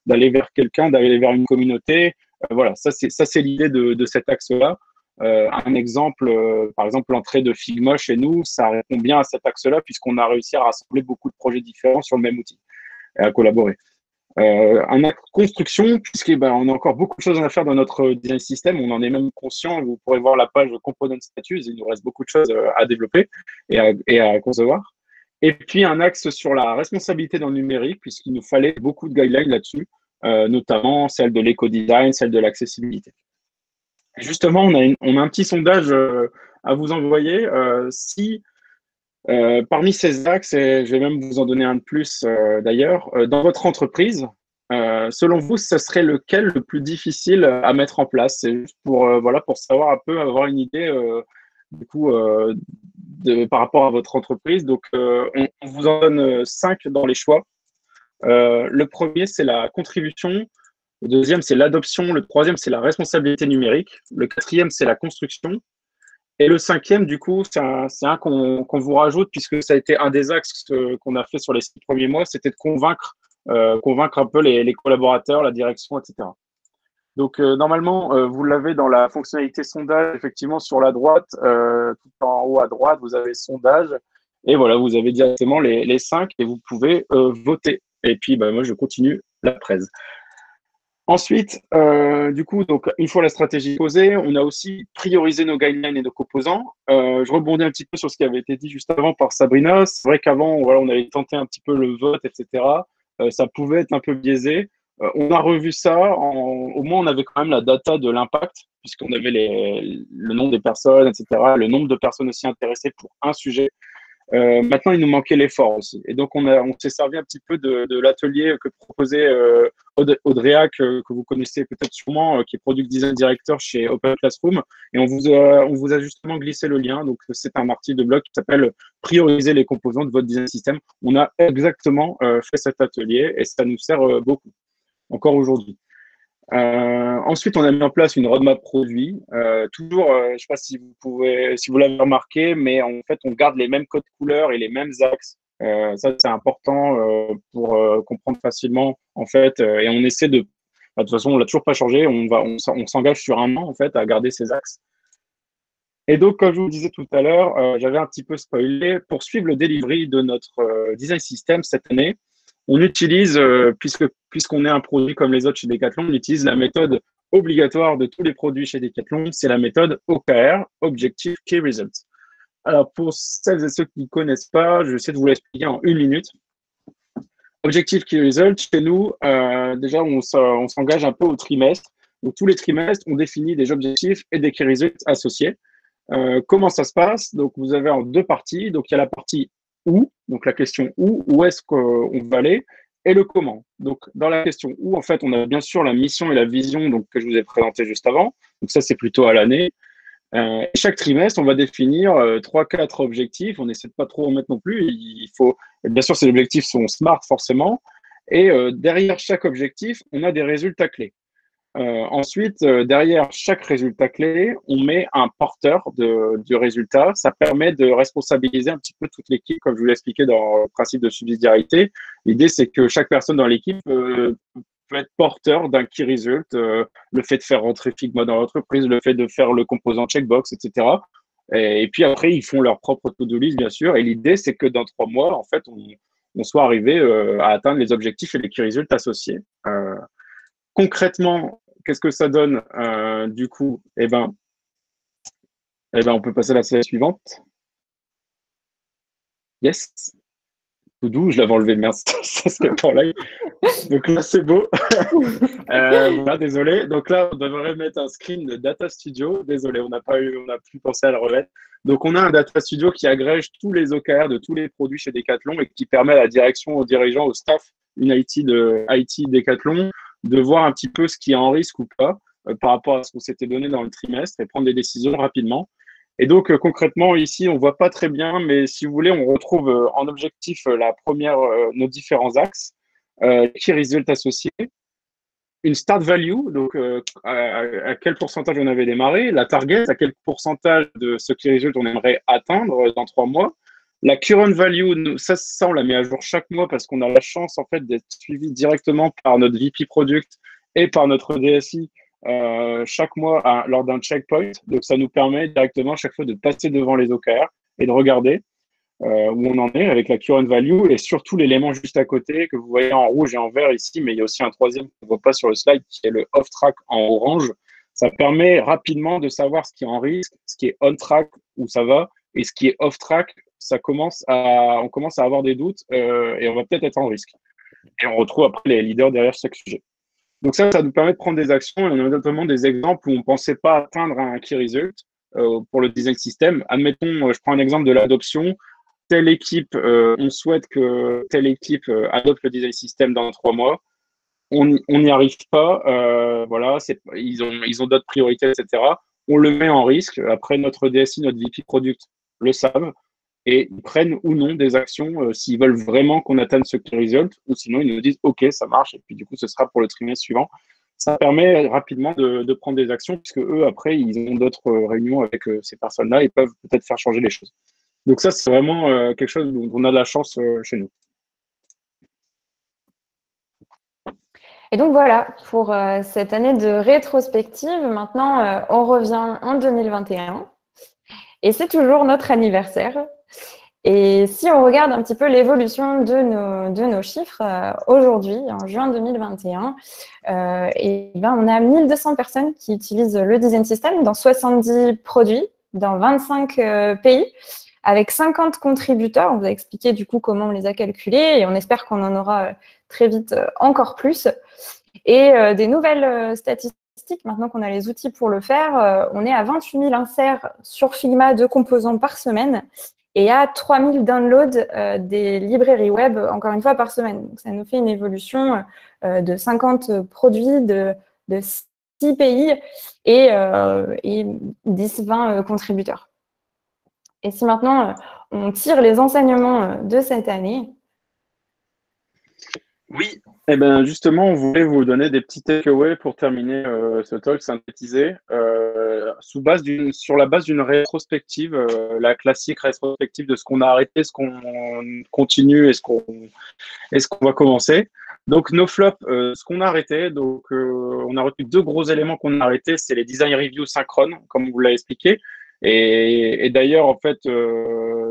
d'aller vers quelqu'un, d'aller vers une communauté. Voilà, ça c'est l'idée de cet axe-là. Un exemple, par exemple, l'entrée de Figma chez nous, ça répond bien à cet axe-là puisqu'on a réussi à rassembler beaucoup de projets différents sur le même outil et à collaborer. Un axe construction, puisqu'on a encore beaucoup de choses à faire dans notre design system, on en est même conscient. Vous pourrez voir la page Component Status, il nous reste beaucoup de choses à développer et à concevoir. Et puis un axe sur la responsabilité dans le numérique, puisqu'il nous fallait beaucoup de guidelines là-dessus, notamment celle de l'éco-design, celle de l'accessibilité. Justement, on a un petit sondage à vous envoyer. Si parmi ces axes, et je vais même vous en donner un de plus d'ailleurs, dans votre entreprise, selon vous, ce serait lequel le plus difficile à mettre en place? C'est juste pour savoir un peu, avoir une idée du coup par rapport à votre entreprise. Donc, on vous en donne 5 dans les choix. Le premier, c'est la contribution. Le deuxième, c'est l'adoption. Le troisième, c'est la responsabilité numérique. Le quatrième, c'est la construction. Et le cinquième, du coup, c'est un qu'on vous rajoute, puisque ça a été un des axes qu'on a fait sur les 6 premiers mois, c'était de convaincre un peu les collaborateurs, la direction, etc. Donc, normalement, vous l'avez dans la fonctionnalité sondage, effectivement, sur la droite, tout en haut à droite, vous avez sondage. Et voilà, vous avez directement les 5 et vous pouvez voter. Et puis, moi, je continue la presse. Ensuite, du coup, donc, une fois la stratégie posée, on a aussi priorisé nos guidelines et nos composants. Je rebondis un petit peu sur ce qui avait été dit juste avant par Sabrina. C'est vrai qu'avant, voilà, on avait tenté un petit peu le vote, etc. Ça pouvait être un peu biaisé. On a revu ça. Au moins, on avait quand même la data de l'impact, puisqu'on avait le nombre des personnes, etc., le nombre de personnes aussi intéressées pour un sujet. Maintenant, il nous manquait l'effort aussi. Et donc, on s'est servi un petit peu de l'atelier que proposait Audrea, que vous connaissez peut-être sûrement, qui est Product Design Director chez Open Classroom. Et on vous a justement glissé le lien. Donc, c'est un article de blog qui s'appelle « Prioriser les composants de votre design system ». On a exactement fait cet atelier et ça nous sert beaucoup, encore aujourd'hui. Ensuite, on a mis en place une roadmap produit. Toujours, je ne sais pas si vous l'avez remarqué, mais en fait, on garde les mêmes codes couleurs et les mêmes axes. Ça, c'est important pour comprendre facilement, en fait. Et on essaie de toute façon, on l'a toujours pas changé. On s'engage sur un an, en fait, à garder ces axes. Et donc, comme je vous disais tout à l'heure, j'avais un petit peu spoilé. Pour suivre le delivery de notre design system cette année, on utilise, puisqu'on est un produit comme les autres chez Decathlon, on utilise la méthode obligatoire de tous les produits chez Decathlon, c'est la méthode OKR, Objective Key Results. Alors, pour celles et ceux qui ne connaissent pas, je vais essayer de vous l'expliquer en 1 minute. Objective Key Results, chez nous, déjà, on s'engage un peu au trimestre. Donc, tous les trimestres, on définit des objectifs et des Key Results associés. Comment ça se passe? Donc, vous avez en 2 parties. Donc, il y a la partie où, donc la question où est-ce qu'on va aller, et le comment. Donc, dans la question où, en fait, on a bien sûr la mission et la vision donc, que je vous ai présenté juste avant. Donc, ça, c'est plutôt à l'année. Chaque trimestre, on va définir 3-4 objectifs. On n'essaie de pas trop en mettre non plus. Il faut, bien sûr, ces objectifs sont SMART forcément. Et derrière chaque objectif, on a des résultats clés. Ensuite, derrière chaque résultat clé, on met un porteur du résultat. Ça permet de responsabiliser un petit peu toute l'équipe, comme je vous l'ai expliqué dans le principe de subsidiarité. L'idée, c'est que chaque personne dans l'équipe peut être porteur d'un key result, le fait de faire rentrer Figma dans l'entreprise, le fait de faire le composant checkbox, etc. Et puis après, ils font leur propre to-do list, bien sûr. Et l'idée, c'est que dans 3 mois, en fait, on soit arrivé à atteindre les objectifs et les key results associés. Concrètement, qu'est-ce que ça donne du coup? On peut passer à la slide suivante. Yes. Tout doux, je l'avais enlevé, merci. Ça serait pour live. Donc là, c'est beau. Voilà, désolé. Donc là, on devrait mettre un screen de Data Studio. Désolé, on n'a plus pensé à le remettre. Donc, on a un Data Studio qui agrège tous les OKR de tous les produits chez Decathlon et qui permet à la direction, aux dirigeants, au staff, une IT Decathlon, de voir un petit peu ce qui est en risque ou pas par rapport à ce qu'on s'était donné dans le trimestre et prendre des décisions rapidement. Et donc, concrètement, ici, on ne voit pas très bien, mais si vous voulez, on retrouve en objectif nos différents axes, key result associés, une start value, donc à quel pourcentage on avait démarré, la target, à quel pourcentage de ce key result on aimerait atteindre dans 3 mois, la current value, ça, on la met à jour chaque mois parce qu'on a la chance en fait d'être suivi directement par notre VP Product et par notre DSI chaque mois lors d'un checkpoint. Donc, ça nous permet directement chaque fois de passer devant les OKR et de regarder où on en est avec la current value et surtout l'élément juste à côté que vous voyez en rouge et en vert ici, mais il y a aussi un troisième qu'on ne voit pas sur le slide qui est le off-track en orange. Ça permet rapidement de savoir ce qui est en risque, ce qui est on-track où ça va et ce qui est off-track, on commence à avoir des doutes et on va peut-être être en risque. Et on retrouve après les leaders derrière chaque sujet. Donc ça nous permet de prendre des actions et on a notamment des exemples où on ne pensait pas atteindre un key result pour le design system. Admettons, je prends un exemple de l'adoption. Telle équipe, on souhaite que telle équipe adopte le design system dans 3 mois. On n'y arrive pas. Voilà, ils ont d'autres priorités, etc. On le met en risque. Après, notre DSI, notre VP Product le savent et ils prennent ou non des actions s'ils veulent vraiment qu'on atteigne ce key result ou sinon ils nous disent OK, ça marche et puis du coup, ce sera pour le trimestre suivant. Ça permet rapidement de prendre des actions puisque eux, après, ils ont d'autres réunions avec ces personnes-là et peuvent peut-être faire changer les choses. Donc ça, c'est vraiment quelque chose dont on a de la chance chez nous. Et donc voilà, pour cette année de rétrospective, maintenant, on revient en 2021. Et c'est toujours notre anniversaire. Et si on regarde un petit peu l'évolution de nos chiffres, aujourd'hui, en juin 2021, on a 1200 personnes qui utilisent le design system dans 70 produits, dans 25 pays, avec 50 contributeurs. On vous a expliqué du coup comment on les a calculés et on espère qu'on en aura très vite encore plus. Et des nouvelles statistiques, maintenant qu'on a les outils pour le faire, on est à 28 000 inserts sur Figma de composants par semaine et à 3 000 downloads des librairies web, encore une fois, par semaine. Donc, ça nous fait une évolution de 50 produits de 6 pays et 10-20 contributeurs. Et si maintenant, on tire les enseignements de cette année. Oui, eh ben justement, on voulait vous donner des petits takeaways pour terminer ce talk synthétisé sur la base d'une rétrospective, la classique rétrospective de ce qu'on a arrêté, ce qu'on continue et ce qu'on va commencer. Donc, nos flops, ce qu'on a arrêté, donc on a retenu 2 gros éléments qu'on a arrêtés, c'est les design reviews synchrones, comme vous l'avez expliqué. Et d'ailleurs, en fait,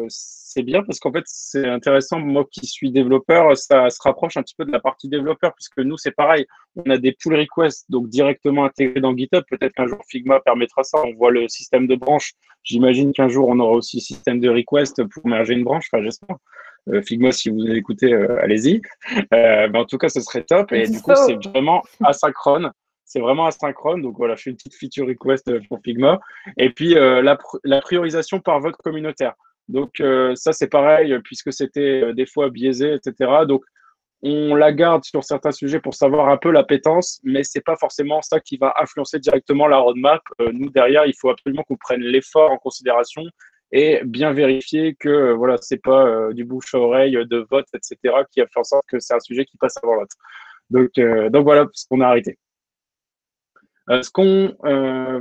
c'est bien parce qu'en fait, c'est intéressant. Moi qui suis développeur, ça se rapproche un petit peu de la partie développeur puisque nous, c'est pareil. On a des pull requests donc directement intégrés dans GitHub. Peut-être qu'un jour, Figma permettra ça. On voit le système de branches. J'imagine qu'un jour, on aura aussi le système de request pour merger une branche. Enfin, j'espère. Figma, si vous écoutez, allez-y. Mais en tout cas, ce serait top. Et du coup, c'est vraiment asynchrone. C'est vraiment asynchrone. Donc voilà, je fais une petite feature request pour Figma. Et puis, la priorisation par vote communautaire. Donc, ça, c'est pareil, puisque c'était des fois biaisé, etc. Donc, on la garde sur certains sujets pour savoir un peu l'appétence, mais c'est pas forcément ça qui va influencer directement la roadmap. Nous, derrière, il faut absolument qu'on prenne l'effort en considération et bien vérifier que voilà, c'est pas du bouche à oreille de vote, etc., qui a fait en sorte que c'est un sujet qui passe avant l'autre. Donc voilà ce qu'on a arrêté. Ce qu'on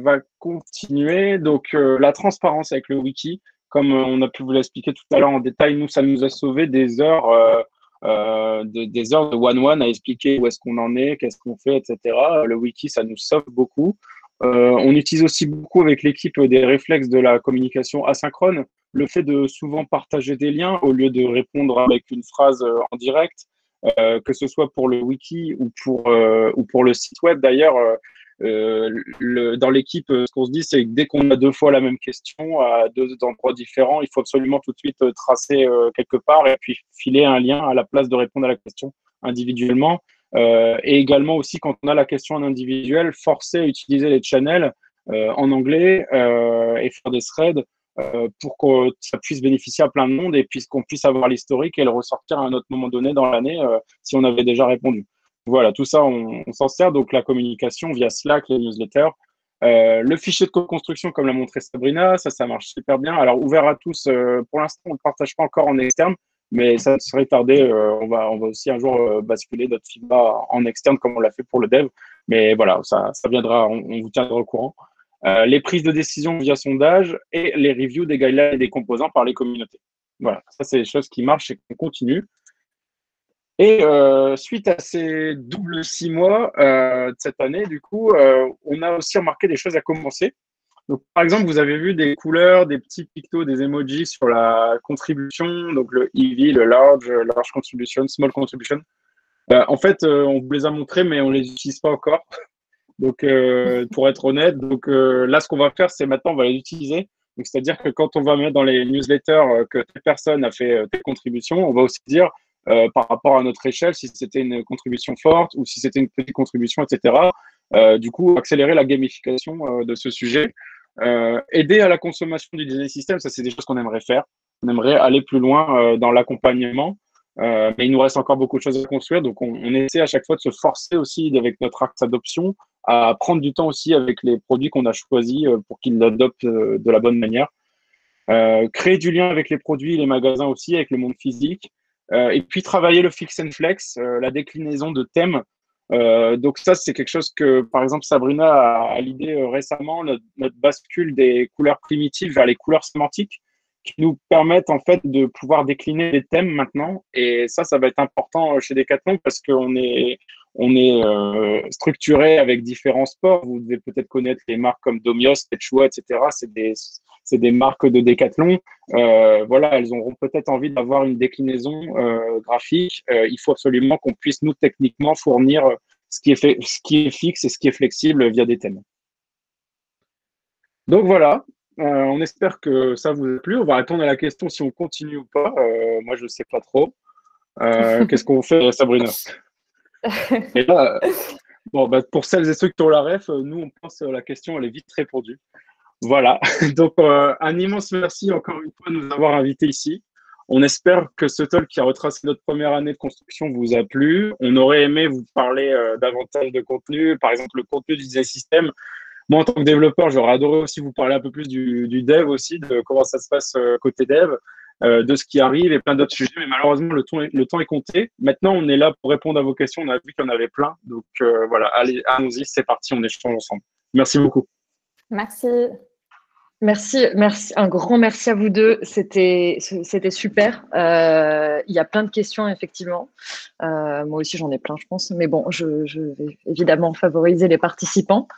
va continuer, donc la transparence avec le wiki, comme on a pu vous l'expliquer tout à l'heure en détail, nous, ça nous a sauvé des heures des heures de one-one à expliquer où est-ce qu'on en est, qu'est-ce qu'on fait, etc. Le wiki, ça nous sauve beaucoup. On utilise aussi beaucoup avec l'équipe des réflexes de la communication asynchrone, le fait de souvent partager des liens au lieu de répondre avec une phrase en direct, que ce soit pour le wiki ou pour le site web. D'ailleurs, dans l'équipe, ce qu'on se dit, c'est que dès qu'on a deux fois la même question à deux endroits différents, il faut absolument tout de suite tracer quelque part et puis filer un lien à la place de répondre à la question individuellement. Et également aussi, quand on a la question en individuel, forcer à utiliser les channels en anglais et faire des threads pour que ça puisse bénéficier à plein de monde et puis qu'on puisse avoir l'historique et le ressortir à un autre moment donné dans l'année si on avait déjà répondu. Voilà, tout ça, on s'en sert. Donc, la communication via Slack, les newsletters. Le fichier de co-construction, comme l'a montré Sabrina, ça marche super bien. Alors, ouvert à tous, pour l'instant, on ne le partage pas encore en externe, mais ça serait tardé. On va aussi un jour basculer notre Figma en externe, comme on l'a fait pour le dev. Mais voilà, ça viendra, on vous tiendra au courant. Les prises de décision via sondage et les reviews des guidelines et des composants par les communautés. Voilà, ça, c'est des choses qui marchent et qu'on continue. Et suite à ces doubles 6 mois de cette année, du coup, on a aussi remarqué des choses à commencer. Donc, par exemple, vous avez vu des couleurs, des petits pictos, des emojis sur la contribution, donc le EV, le large contribution, small contribution. En fait, on vous les a montrés, mais on ne les utilise pas encore. Donc, pour être honnête, là, ce qu'on va faire, c'est maintenant, on va les utiliser. Donc, c'est-à-dire que quand on va mettre dans les newsletters que telle personne a fait telle contribution, on va aussi dire par rapport à notre échelle, si c'était une contribution forte ou si c'était une petite contribution, etc. Du coup, accélérer la gamification de ce sujet. Aider à la consommation du design system, ça, c'est des choses qu'on aimerait faire. On aimerait aller plus loin dans l'accompagnement. Mais il nous reste encore beaucoup de choses à construire. Donc, on essaie à chaque fois de se forcer aussi avec notre axe adoption à prendre du temps aussi avec les produits qu'on a choisis pour qu'ils l'adoptent de la bonne manière. Créer du lien avec les produits, les magasins aussi, avec le monde physique. Et puis, travailler le fix and flex, la déclinaison de thèmes. Donc, ça, c'est quelque chose que, par exemple, Sabrina a l'idée récemment, notre bascule des couleurs primitives vers les couleurs sémantiques qui nous permettent en fait de pouvoir décliner les thèmes maintenant. Et ça va être important chez Decathlon parce qu'on est structuré avec différents sports. Vous devez peut-être connaître les marques comme Domios, Quechua, etc. C'est des marques de Decathlon. Voilà, elles auront peut-être envie d'avoir une déclinaison graphique. Il faut absolument qu'on puisse, nous, techniquement, fournir ce qui est fixe et ce qui est flexible via des thèmes. Donc voilà, on espère que ça vous a plu. On va répondre à la question si on continue ou pas. Moi, je ne sais pas trop. Qu'est-ce qu'on fait, Sabrina? Et là, pour celles et ceux qui ont la ref, nous, on pense que la question, elle est vite répondue. Voilà, donc un immense merci encore une fois de nous avoir invités ici. On espère que ce talk qui a retracé notre première année de construction vous a plu. On aurait aimé vous parler davantage de contenu, par exemple le contenu du design system. Moi, en tant que développeur, j'aurais adoré aussi vous parler un peu plus du dev aussi, de comment ça se passe côté dev, de ce qui arrive et plein d'autres sujets. Mais malheureusement, le temps est compté. Maintenant, on est là pour répondre à vos questions. On a vu qu'il y en avait plein. Donc voilà, allez, allons-y, c'est parti, on échange ensemble. Merci beaucoup. Merci. Merci, un grand merci à vous deux. C'était super. Il y a plein de questions, effectivement. Moi aussi, j'en ai plein, je pense. Mais bon, je vais évidemment favoriser les participants.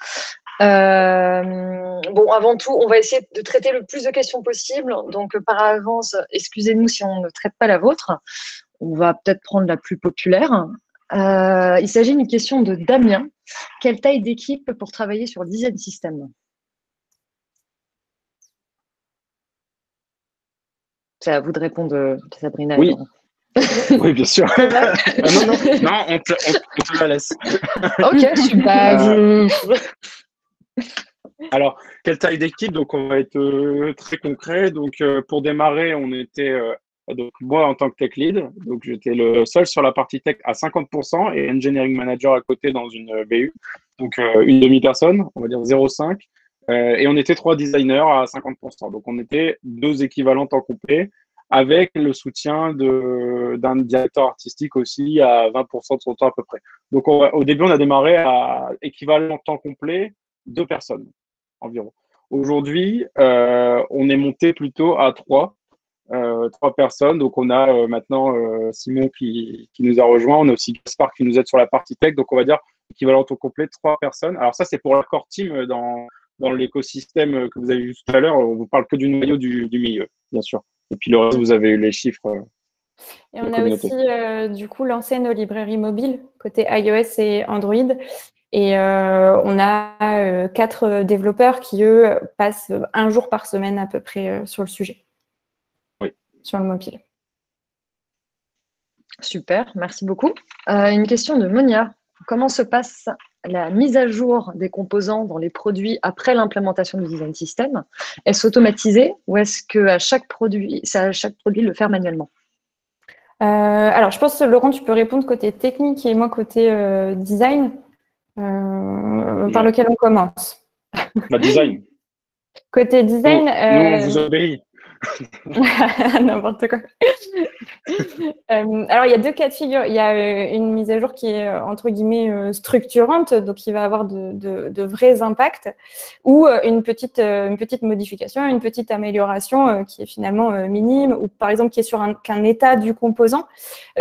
Bon, avant tout, on va essayer de traiter le plus de questions possible. Donc, par avance, excusez-nous si on ne traite pas la vôtre. On va peut-être prendre la plus populaire. Il s'agit d'une question de Damien. Quelle taille d'équipe pour travailler sur Design System? C'est à vous de répondre, Sabrina. Oui. Oui, bien sûr. Non, on te la laisse. Ok, super. Alors, quelle taille d'équipe? Donc, on va être très concret. Donc, pour démarrer, on était donc moi en tant que tech lead. Donc, j'étais le seul sur la partie tech à 50% et engineering manager à côté dans une BU. Donc, une demi-personne, on va dire 0,5. Et on était 3 designers à 50%. Donc, on était 2 équivalents temps complet avec le soutien d'un directeur artistique aussi à 20% de son temps à peu près. Donc, au début, on a démarré à équivalent temps complet 2 personnes environ. Aujourd'hui, on est monté plutôt à 3 personnes. Donc, on a maintenant Simon qui nous a rejoint. On a aussi Gaspard qui nous aide sur la partie tech. Donc, on va dire équivalent au complet 3 personnes. Alors, ça, c'est pour l'accord team dans l'écosystème que vous avez vu tout à l'heure. On vous parle que du noyau du milieu, bien sûr. Et puis, le reste, vous avez eu les chiffres. Et on a aussi, du coup, lancé nos librairies mobiles côté iOS et Android. Et on a 4 développeurs qui, eux, passent 1 jour par semaine à peu près sur le sujet. Oui. Sur le mobile. Super, merci beaucoup. Une question de Monia. Comment se passe la mise à jour des composants dans les produits après l'implémentation du design system? Est-ce automatisé ou est-ce que c'est à chaque produit de le faire manuellement? Alors, je pense, Laurent, tu peux répondre côté technique et moi côté design. Par lequel on commence? Design. Côté design. Nous, on vous obéit. N'importe quoi. Alors, il y a 2 cas de figure. Il y a une mise à jour qui est, entre guillemets, structurante, donc qui va avoir de vrais impacts, ou une petite modification, une petite amélioration qui est finalement minime, ou par exemple qui est sur qu'un état du composant.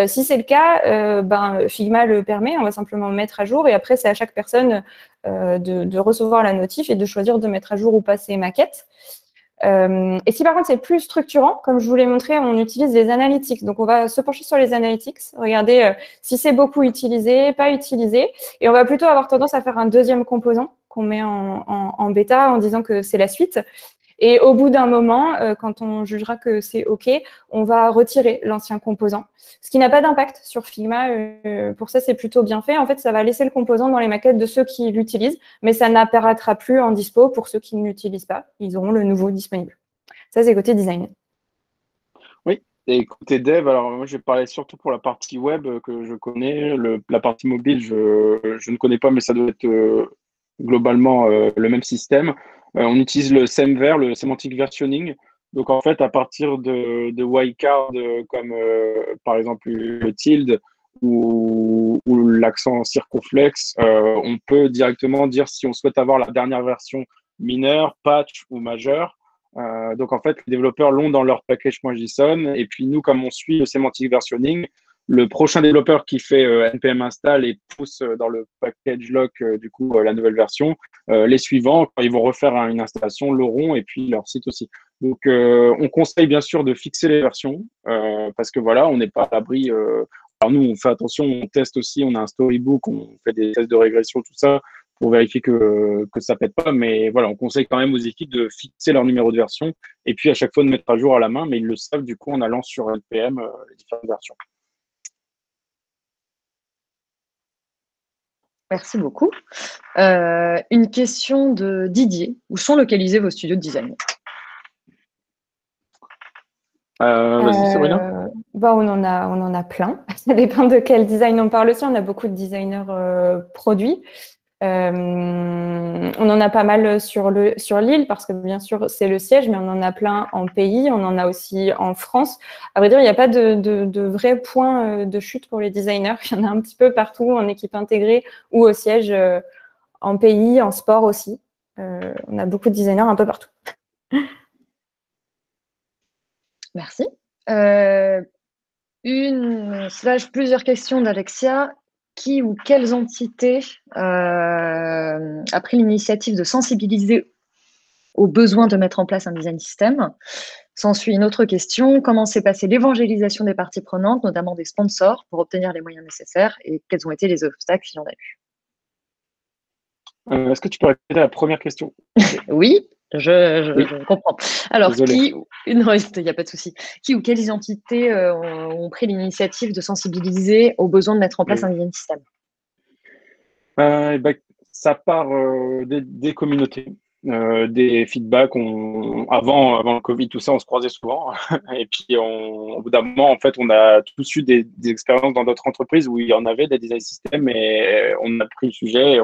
Si c'est le cas, Figma le permet, on va simplement mettre à jour, et après, c'est à chaque personne de recevoir la notif et de choisir de mettre à jour ou pas ses maquettes. Et si par contre c'est plus structurant, comme je vous l'ai montré, on utilise les analytics. Donc on va se pencher sur les analytics, regarder si c'est beaucoup utilisé, pas utilisé, et on va plutôt avoir tendance à faire un deuxième composant qu'on met en bêta en disant que c'est la suite. Et au bout d'un moment, quand on jugera que c'est OK, on va retirer l'ancien composant. Ce qui n'a pas d'impact sur Figma. Pour ça, c'est plutôt bien fait. En fait, ça va laisser le composant dans les maquettes de ceux qui l'utilisent, mais ça n'apparaîtra plus en dispo pour ceux qui ne l'utilisent pas. Ils auront le nouveau disponible. Ça, c'est côté design. Oui, et côté dev, alors moi, je vais parler surtout pour la partie web que je connais. La partie mobile, je ne connais pas, mais ça doit être globalement le même système. On utilise le SEMVer, le Semantic Versioning. Donc, en fait, à partir de wildcards comme par exemple le tilde ou l'accent circonflexe, on peut directement dire si on souhaite avoir la dernière version mineure, patch ou majeure. Donc, en fait, les développeurs l'ont dans leur package.json. Et puis, nous, comme on suit le semantic versioning, le prochain développeur qui fait npm install et pousse dans le package lock, du coup, la nouvelle version, les suivants, quand ils vont refaire une installation, l'auront et puis leur site aussi. Donc, on conseille bien sûr de fixer les versions parce que voilà, on n'est pas à l'abri. Alors, nous, on fait attention, on teste aussi, on a un storybook, on fait des tests de régression, tout ça, pour vérifier que ça pète pas. Mais voilà, on conseille quand même aux équipes de fixer leur numéro de version et puis à chaque fois de mettre à jour à la main, mais ils le savent du coup en allant sur NPM, les différentes versions. Merci beaucoup. Une question de Didier. Où sont localisés vos studios de design? Vas-y, Sabrina. On en a plein. Ça dépend de quel design on parle aussi. On a beaucoup de designers produits. On en a pas mal sur l'île parce que bien sûr c'est le siège, mais on en a plein en pays, on en a aussi en France. À vrai dire, il n'y a pas de vrai point de chute pour les designers. Il y en a un petit peu partout en équipe intégrée ou au siège, en pays, en sport aussi. On a beaucoup de designers un peu partout. Merci. Plusieurs questions d'Alexia. Qui ou quelles entités a pris l'initiative de sensibiliser aux besoins de mettre en place un design system? S'ensuit une autre question. Comment s'est passée l'évangélisation des parties prenantes, notamment des sponsors, pour obtenir les moyens nécessaires, et quels ont été les obstacles s'il y en a eu? Est-ce que tu peux répéter la première question? Oui, je comprends. Alors, Désolé. non, il n'y a pas de souci. Qui ou quelles entités ont pris l'initiative de sensibiliser aux besoins de mettre en place un design system? Ça part des communautés, des feedbacks. Avant le Covid, tout ça, on se croisait souvent. Et puis, au bout d'un moment, en fait, on a tous eu des expériences dans d'autres entreprises où il y en avait des design systems et on a pris le sujet, et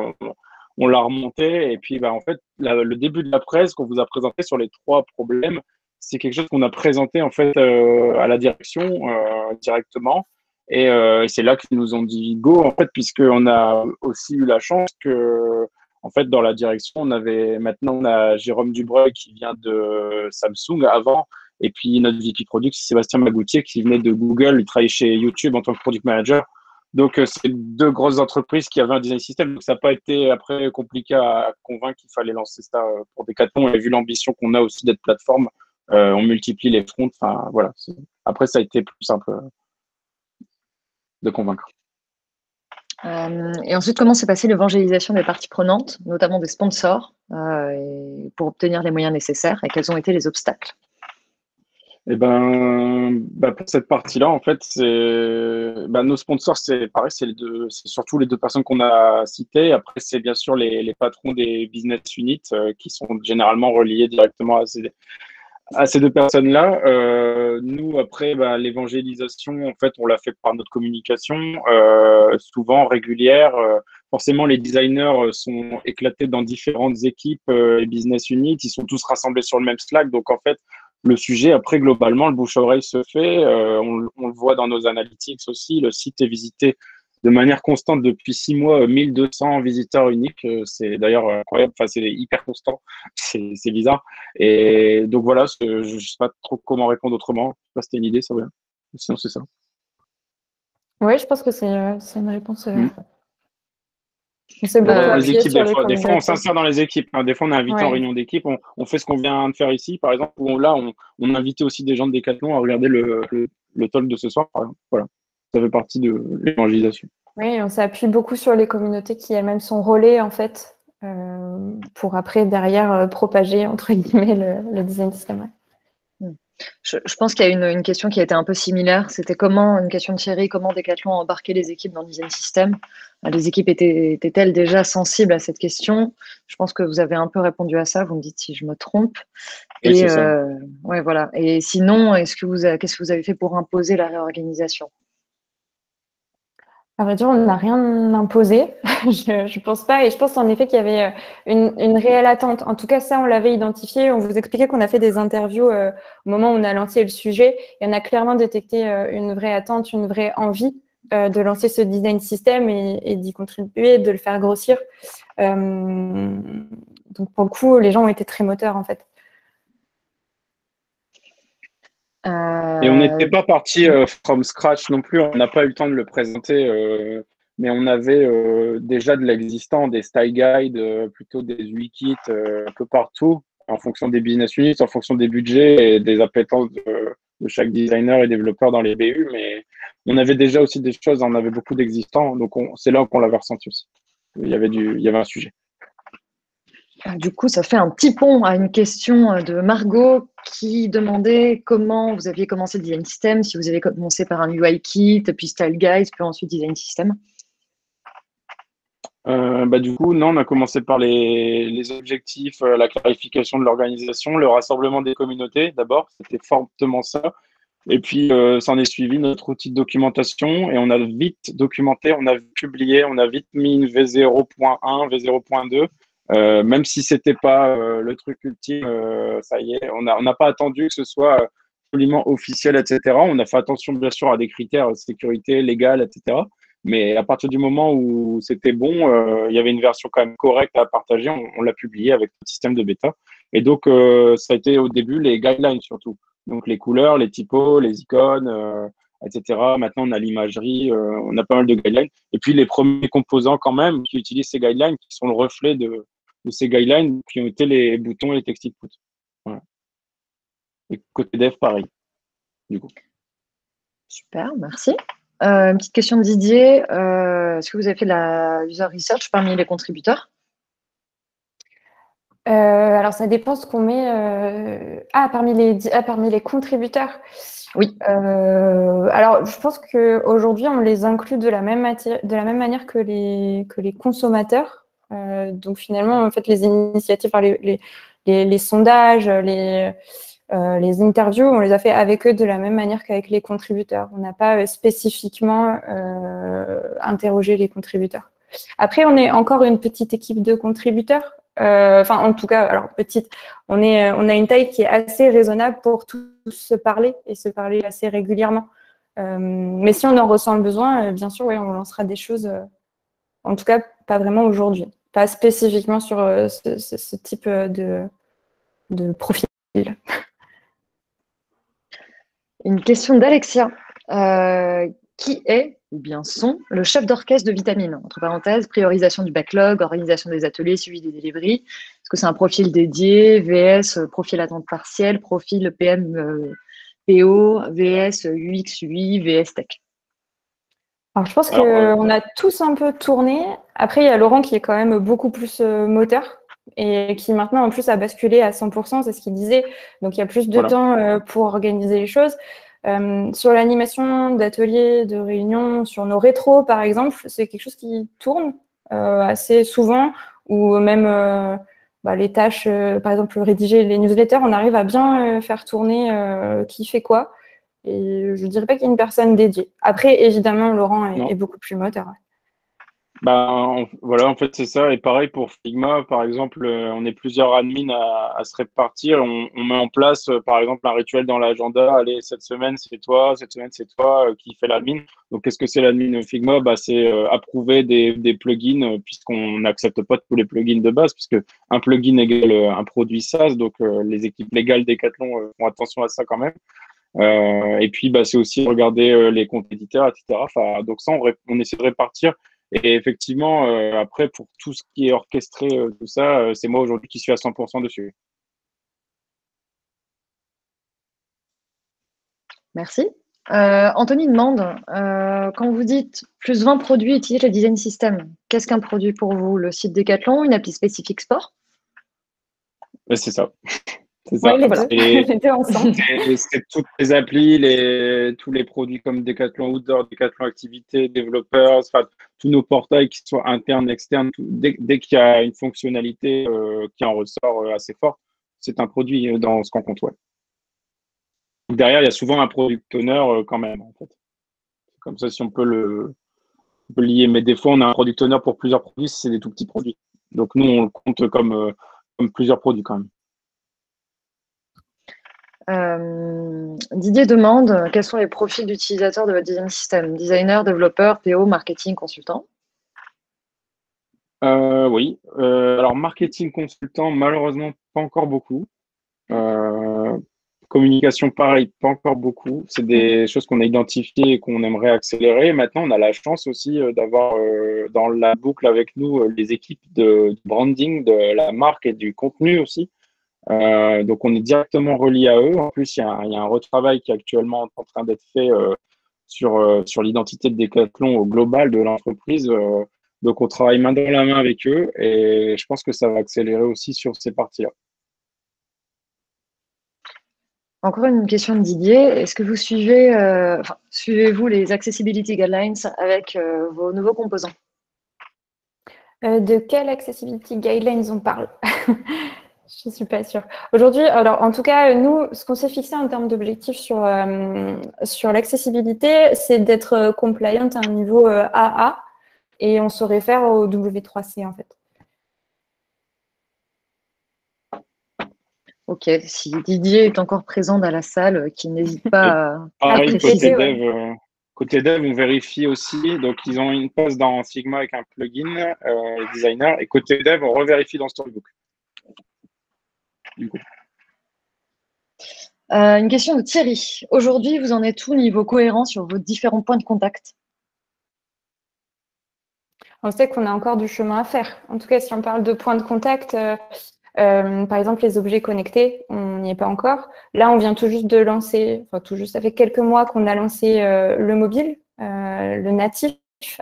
on l'a remonté. Et puis, en fait, le début de la presse qu'on vous a présenté sur les 3 problèmes, c'est quelque chose qu'on a présenté en fait à la direction directement. Et c'est là qu'ils nous ont dit go, en fait, puisqu'on a aussi eu la chance que, en fait, dans la direction, maintenant, on a Jérôme Dubreuil qui vient de Samsung avant, et puis notre VP Product, c'est Sébastien Magoutier qui venait de Google, il travaillait chez YouTube en tant que Product Manager. Donc, c'est 2 grosses entreprises qui avaient un design system, donc ça n'a pas été après compliqué à convaincre qu'il fallait lancer ça pour Decathlon. Et vu l'ambition qu'on a aussi d'être plateforme, on multiplie les fronts. Enfin, voilà. Après, ça a été plus simple de convaincre. Et ensuite, comment s'est passée l'évangélisation des parties prenantes, notamment des sponsors, pour obtenir les moyens nécessaires, et quels ont été les obstacles? Pour cette partie-là, en fait, nos sponsors, c'est pareil, c'est surtout les 2 personnes qu'on a citées. Après, c'est bien sûr les patrons des business units qui sont généralement reliés directement à ces 2 personnes-là. Nous, après, l'évangélisation, en fait, on l'a fait par notre communication, souvent régulière. Forcément, les designers sont éclatés dans différentes équipes et business units. Ils sont tous rassemblés sur le même Slack. Donc, en fait, le sujet, après, globalement, le bouche-oreille se fait. On le voit dans nos analytics aussi. Le site est visité de manière constante depuis 6 mois, 1200 visiteurs uniques. C'est d'ailleurs incroyable. Enfin, c'est hyper constant. C'est bizarre. Et donc voilà, je ne sais pas trop comment répondre autrement. Je sais pas si c'était une idée, ça va. Sinon, c'est ça. Oui, je pense que c'est une réponse. On s'est Donc, beaucoup dans les appuyé équipes, sur les des fois, on communautés. s'insère dans les équipes. Des fois, on est invité en Ouais. réunion d'équipe. On fait ce qu'on vient de faire ici, par exemple. Où là, on a invité aussi des gens de Decathlon à regarder le talk de ce soir, par exemple. Voilà. Ça fait partie de l'évangélisation. Oui, on s'appuie beaucoup sur les communautés qui elles-mêmes sont relais, en fait, pour après, derrière, propager, entre guillemets, le design system. Ouais. Je pense qu'il y a une question qui a été un peu similaire. C'était une question de Thierry, comment Decathlon a embarqué les équipes dans le design system? Les équipes étaient-elles déjà sensibles à cette question? Je pense que vous avez un peu répondu à ça. Vous me dites si je me trompe. Oui, c'est ça. Ouais, voilà. Et sinon, qu'est-ce que vous avez fait pour imposer la réorganisation? À vrai dire, on n'a rien imposé, je pense pas. Et je pense en effet qu'il y avait une réelle attente. En tout cas, ça, on l'avait identifié. On vous expliquait qu'on a fait des interviews au moment où on a lancé le sujet. Et on a clairement détecté une vraie attente, une vraie envie de lancer ce design system et d'y contribuer, de le faire grossir. Donc, pour le coup, les gens ont été très moteurs, en fait. Et on n'était pas parti from scratch non plus. On n'a pas eu le temps de le présenter, mais on avait déjà de l'existant, des style guides, plutôt des wikits un peu partout, en fonction des business units, en fonction des budgets et des appétences de chaque designer et développeur dans les BU. Mais on avait déjà aussi des choses, on avait beaucoup d'existants. Donc, c'est là qu'on l'avait ressenti aussi. Il y avait un sujet. Du coup, ça fait un petit pont à une question de Margot qui demandait comment vous aviez commencé le design system, si vous avez commencé par un UI kit, puis style guide, puis ensuite design system. Du coup, non, on a commencé par les objectifs, la clarification de l'organisation, le rassemblement des communautés d'abord, c'était fortement ça. Et puis, s'en est suivi notre outil de documentation et on a vite documenté, on a publié, on a vite mis une V0.1, V0.2, même si c'était pas le truc ultime, ça y est, on n'a pas attendu que ce soit absolument officiel, etc. On a fait attention, bien sûr, à des critères sécurité, légal, etc. Mais à partir du moment où c'était bon, il y avait une version quand même correcte à partager, on l'a publié avec notre système de bêta. Et donc, ça a été au début les guidelines surtout. Donc, les couleurs, les typos, les icônes, etc. Maintenant, on a l'imagerie, on a pas mal de guidelines. Et puis, les premiers composants quand même qui utilisent ces guidelines, qui sont le reflet de ces guidelines, qui ont été les boutons et les text input. Voilà. Et côté dev, pareil, du coup. Super, merci. Une petite question de Didier. Est-ce que vous avez fait de la user research parmi les contributeurs? Alors, ça dépend ce qu'on met. Parmi les contributeurs. Oui. Alors, je pense qu'aujourd'hui, on les inclut de la même manière que les consommateurs. Donc, finalement, en fait, les initiatives, les sondages, les interviews, on les a fait avec eux de la même manière qu'avec les contributeurs. On n'a pas spécifiquement interrogé les contributeurs. Après, on est encore une petite équipe de contributeurs. Enfin, en tout cas, alors petite, on a une taille qui est assez raisonnable pour tous se parler et se parler assez régulièrement. Mais si on en ressent le besoin, bien sûr, oui, on lancera des choses. En tout cas, pas vraiment aujourd'hui, pas spécifiquement sur ce type de profil. Une question d'Alexia. Qui est, ou bien sont, le chef d'orchestre de Vitamine? Entre parenthèses, priorisation du backlog, organisation des ateliers, suivi des deliveries. Est-ce que c'est un profil dédié, VS, profil à temps partiel, profil PM, PO, VS, UX, UI, VS Tech? Alors, je pense qu'on a tous un peu tourné. Après, il y a Laurent qui est quand même beaucoup plus moteur et qui maintenant, en plus, a basculé à 100%, c'est ce qu'il disait. Donc, il y a plus de temps pour organiser les choses. Sur l'animation d'ateliers, de réunions, sur nos rétros, par exemple, c'est quelque chose qui tourne assez souvent, ou même les tâches, par exemple, rédiger les newsletters, on arrive à bien faire tourner qui fait quoi. Et je ne dirais pas qu'il y a une personne dédiée. Après, évidemment, Laurent est beaucoup plus moteur. Voilà, en fait, c'est ça. Et pareil pour Figma, par exemple, on est plusieurs admins à se répartir. On met en place, par exemple, un rituel dans l'agenda. Allez, cette semaine, c'est toi, cette semaine, c'est toi qui fait l'admin. Donc, qu'est-ce que c'est l'admin Figma? C'est approuver des plugins, puisqu'on n'accepte pas tous les plugins de base, puisque un plugin égale un produit SaaS. Donc, les équipes légales Decathlon font attention à ça quand même. Et puis, c'est aussi regarder les comptes éditeurs, etc. Enfin, donc ça, on essaie de répartir. Et effectivement, après, pour tout ce qui est orchestré, tout ça, c'est moi aujourd'hui qui suis à 100% dessus. Merci. Anthony demande, quand vous dites plus 20 produits utilisent le design system, qu'est-ce qu'un produit pour vous? Le site Decathlon, une appli spécifique sport? C'est ça. C'est ça. Les deux ensemble. C'est toutes les applis, tous les produits comme Decathlon Outdoor, Decathlon Activité, Developers, tous nos portails qui soient internes, externes, dès qu'il y a une fonctionnalité qui en ressort assez forte, c'est un produit dans ce qu'on compte. Ouais. Derrière, il y a souvent un product owner quand même, en fait. Comme ça, si on peut le lier. Mais des fois, on a un product owner pour plusieurs produits, c'est des tout petits produits. Donc, nous, on le compte comme plusieurs produits quand même. Didier demande quels sont les profils d'utilisateurs de votre design system? Designer, développeur, PO, marketing, consultant? Oui. Alors, marketing consultant, malheureusement, pas encore beaucoup. Communication, pareil, pas encore beaucoup. C'est des choses qu'on a identifiées et qu'on aimerait accélérer. Maintenant, on a la chance aussi d'avoir dans la boucle avec nous les équipes de branding, de la marque et du contenu aussi. Donc, on est directement relié à eux. En plus, il y a un retravail qui est actuellement en train d'être fait sur l'identité de Decathlon au global de l'entreprise. Donc, on travaille main dans la main avec eux et je pense que ça va accélérer aussi sur ces parties-là. Encore une question de Didier. Est-ce que vous suivez-vous les Accessibility Guidelines avec vos nouveaux composants? De quelle Accessibility Guidelines on parle? Je ne suis pas sûre. Aujourd'hui, alors en tout cas, nous, ce qu'on s'est fixé en termes d'objectifs sur l'accessibilité, c'est d'être compliant à un niveau AA et on se réfère au W3C en fait. Ok, si Didier est encore présent dans la salle, qu'il n'hésite pas à pareil, préciser. Côté dev, on vérifie aussi. Donc, ils ont une poste dans Figma avec un plugin designer. Et côté dev, on revérifie dans Storybook. Du coup. Une question de Thierry. Aujourd'hui, vous en êtes où niveau cohérent sur vos différents points de contact? On sait qu'on a encore du chemin à faire. En tout cas, si on parle de points de contact, par exemple, les objets connectés, on n'y est pas encore. Là, on vient tout juste de lancer, enfin tout juste, ça fait quelques mois qu'on a lancé le mobile, le natif,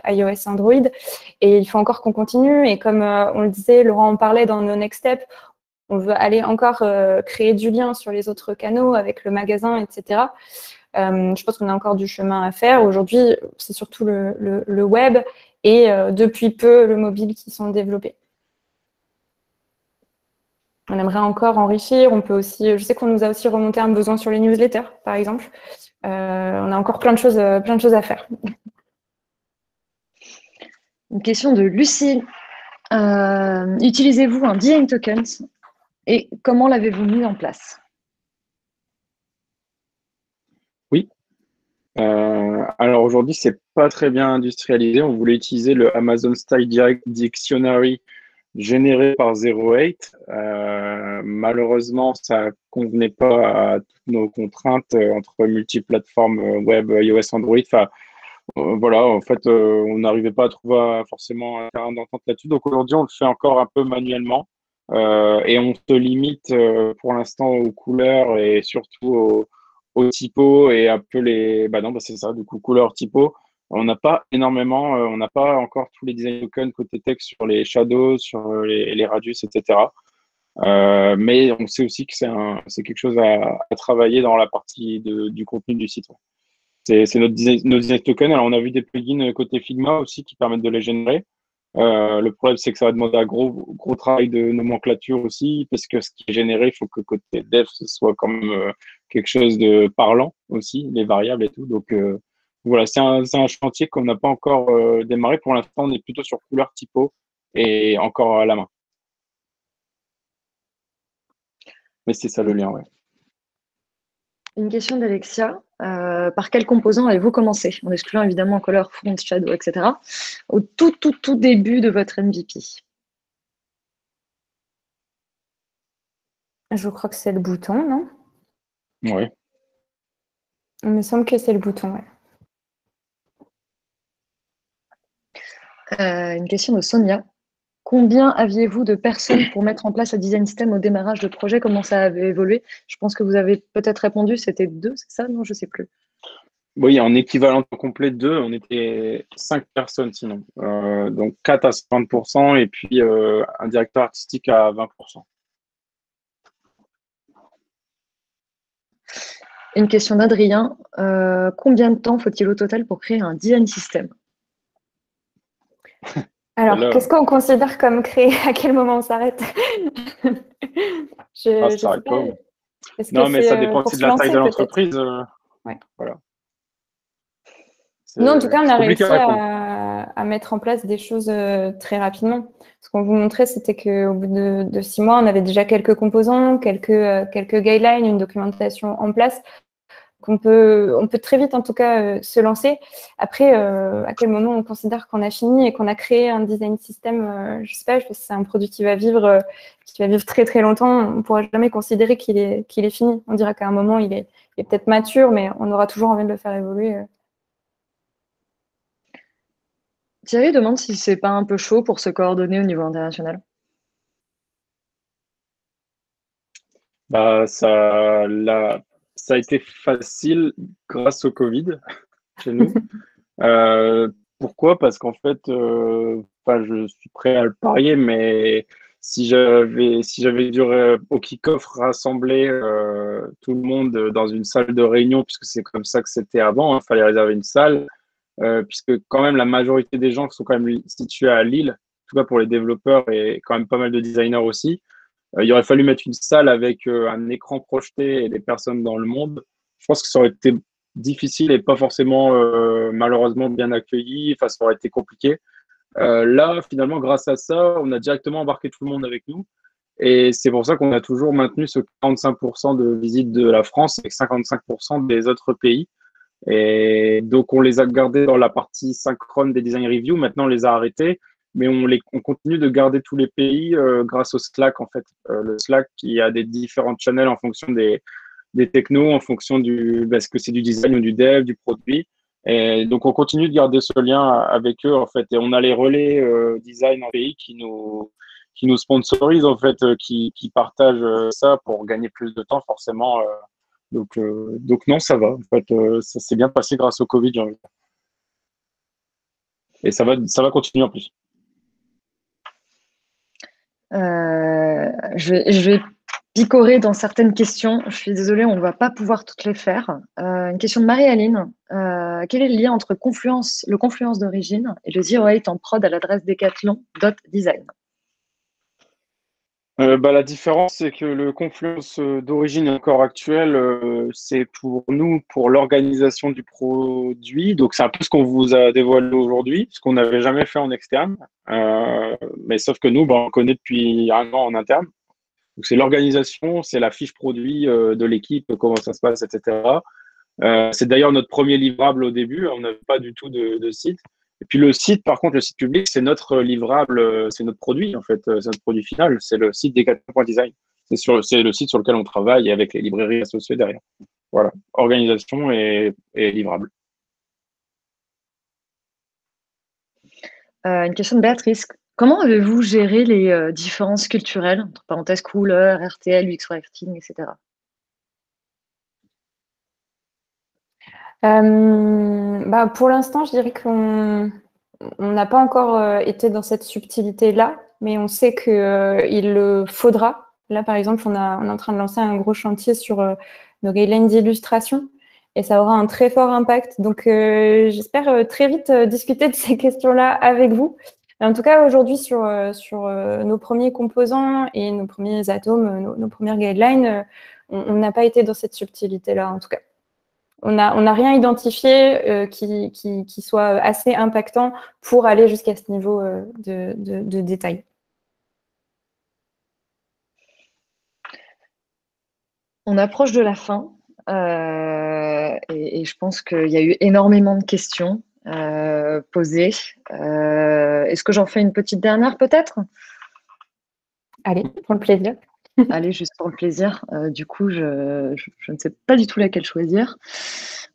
iOS, Android, et il faut encore qu'on continue. Et comme on le disait, Laurent en parlait dans nos next steps, on veut aller encore créer du lien sur les autres canaux avec le magasin, etc. Je pense qu'on a encore du chemin à faire. Aujourd'hui, c'est surtout le web et depuis peu le mobile qui sont développés. On aimerait encore enrichir. On peut aussi, je sais qu'on nous a aussi remonté un besoin sur les newsletters, par exemple. On a encore plein de choses à faire. Une question de Lucie. Utilisez-vous un design token et comment l'avez-vous mis en place? Oui. Alors aujourd'hui, c'est pas très bien industrialisé. On voulait utiliser le Amazon Style Direct Dictionary généré par 08. Malheureusement, ça convenait pas à toutes nos contraintes entre multiplateformes web, iOS, Android. Enfin, voilà, en fait, on n'arrivait pas à trouver forcément un terrain d'entente là-dessus. Donc aujourd'hui, on le fait encore un peu manuellement et on se limite pour l'instant aux couleurs et surtout aux typos et un peu les. Bah non, bah c'est ça, du coup, couleurs, typos. On n'a pas énormément, on n'a pas encore tous les design tokens côté texte sur les shadows, sur les radius, etc. Mais on sait aussi que c'est quelque chose à travailler dans la partie du contenu du site. C'est nos design tokens. Alors, on a vu des plugins côté Figma aussi qui permettent de les générer. Le problème, c'est que ça va demander un gros travail de nomenclature aussi, parce que ce qui est généré, il faut que côté dev, ce soit quand même quelque chose de parlant aussi, les variables et tout. Donc, voilà, c'est un chantier qu'on n'a pas encore démarré. Pour l'instant, on est plutôt sur couleur typo et encore à la main. Mais c'est ça le lien, ouais. Une question d'Alexia. Par quel composant avez-vous commencé? En excluant évidemment Color, Font, Shadow, etc. Au tout début de votre MVP. Je crois que c'est le bouton, non? Oui. Il me semble que c'est le bouton, ouais. Une question de Sonia. Combien aviez-vous de personnes pour mettre en place un design system au démarrage de projet? Comment ça avait évolué? Je pense que vous avez peut-être répondu, c'était 2, c'est ça? Non, je ne sais plus. Oui, en équivalent complet 2, on était 5 personnes sinon. Donc 4 à 50% et puis un directeur artistique à 20%. Une question d'Adrien. Combien de temps faut-il au total pour créer un design system? Alors, qu'est-ce qu'on considère comme créé? À quel moment on s'arrête? Ça s'arrête pas. Non, mais ça dépend aussi de la taille de l'entreprise. Ouais. Voilà. Nous, en tout cas, on a réussi à mettre en place des choses très rapidement. Ce qu'on vous montrait, c'était qu'au bout de 6 mois, on avait déjà quelques composants, quelques guidelines, une documentation en place. On peut très vite, en tout cas, se lancer. Après, à quel moment on considère qu'on a fini et qu'on a créé un design system, je sais pas, c'est un produit qui va vivre très très longtemps. On ne pourra jamais considérer qu'il est fini. On dira qu'à un moment, il est peut-être mature, mais on aura toujours envie de le faire évoluer. Thierry demande si c'est pas un peu chaud pour se coordonner au niveau international. Bah, ça a été facile grâce au Covid chez nous. Pourquoi? Parce qu'en fait, je suis prêt à le parier, mais si j'avais dû au kick-off rassembler tout le monde dans une salle de réunion, puisque c'est comme ça que c'était avant, il fallait réserver une salle, puisque quand même la majorité des gens sont quand même situés à Lille, en tout cas pour les développeurs et quand même pas mal de designers aussi. Il aurait fallu mettre une salle avec un écran projeté et des personnes dans le monde. Je pense que ça aurait été difficile et pas forcément malheureusement bien accueilli. Enfin, ça aurait été compliqué. Là, finalement, grâce à ça, on a directement embarqué tout le monde avec nous. Et c'est pour ça qu'on a toujours maintenu ce 45% de visite de la France et 55% des autres pays. Et donc, on les a gardés dans la partie synchrone des design reviews. Maintenant, on les a arrêtés, mais on continue de garder tous les pays grâce au Slack, en fait. Le Slack qui a des différents channels en fonction des technos, en fonction est-ce que c'est du design ou du dev, du produit. Et donc, on continue de garder ce lien avec eux, en fait. Et on a les relais design en pays qui nous sponsorisent, en fait, qui partagent ça pour gagner plus de temps, forcément. Donc non, ça va. En fait, ça s'est bien passé grâce au Covid, j'ai envie de dire. Et ça va continuer en plus. Je vais picorer dans certaines questions. Je suis désolée, on ne va pas pouvoir toutes les faire. Une question de Marie-Aline. Quel est le lien entre le Confluence d'origine et le 08 en prod à l'adresse decathlon.design? La différence, c'est que le Confluence d'origine encore actuel, c'est pour nous, pour l'organisation du produit. Donc, c'est un peu ce qu'on vous a dévoilé aujourd'hui, ce qu'on n'avait jamais fait en externe. Mais sauf que nous, on connaît depuis un an en interne. Donc, c'est l'organisation, c'est la fiche produit de l'équipe, comment ça se passe, etc. C'est d'ailleurs notre premier livrable au début. On n'avait pas du tout de site. Et puis le site, par contre, le site public, c'est notre livrable, c'est notre produit, en fait, c'est notre produit final, c'est le site decathlon.design. C'est le site sur lequel on travaille et avec les librairies associées derrière. Voilà, organisation et livrable. Une question de Béatrice. Comment avez-vous géré les différences culturelles, entre parenthèses couleurs, RTL, UX Writing, etc. Pour l'instant, je dirais qu'on n'a pas encore été dans cette subtilité-là, mais on sait qu'il le faudra. Là, par exemple, on est en train de lancer un gros chantier sur nos guidelines d'illustration et ça aura un très fort impact. Donc, j'espère très vite discuter de ces questions-là avec vous. En tout cas, aujourd'hui, sur nos premiers composants et nos premiers atomes, nos premières guidelines, on n'a pas été dans cette subtilité-là, en tout cas. On n'a rien identifié qui soit assez impactant pour aller jusqu'à ce niveau de détail. On approche de la fin et je pense qu'il y a eu énormément de questions posées. Est-ce que j'en fais une petite dernière peut-être? Allez, pour le plaisir. Allez, juste pour le plaisir. Du coup, je ne sais pas du tout laquelle choisir.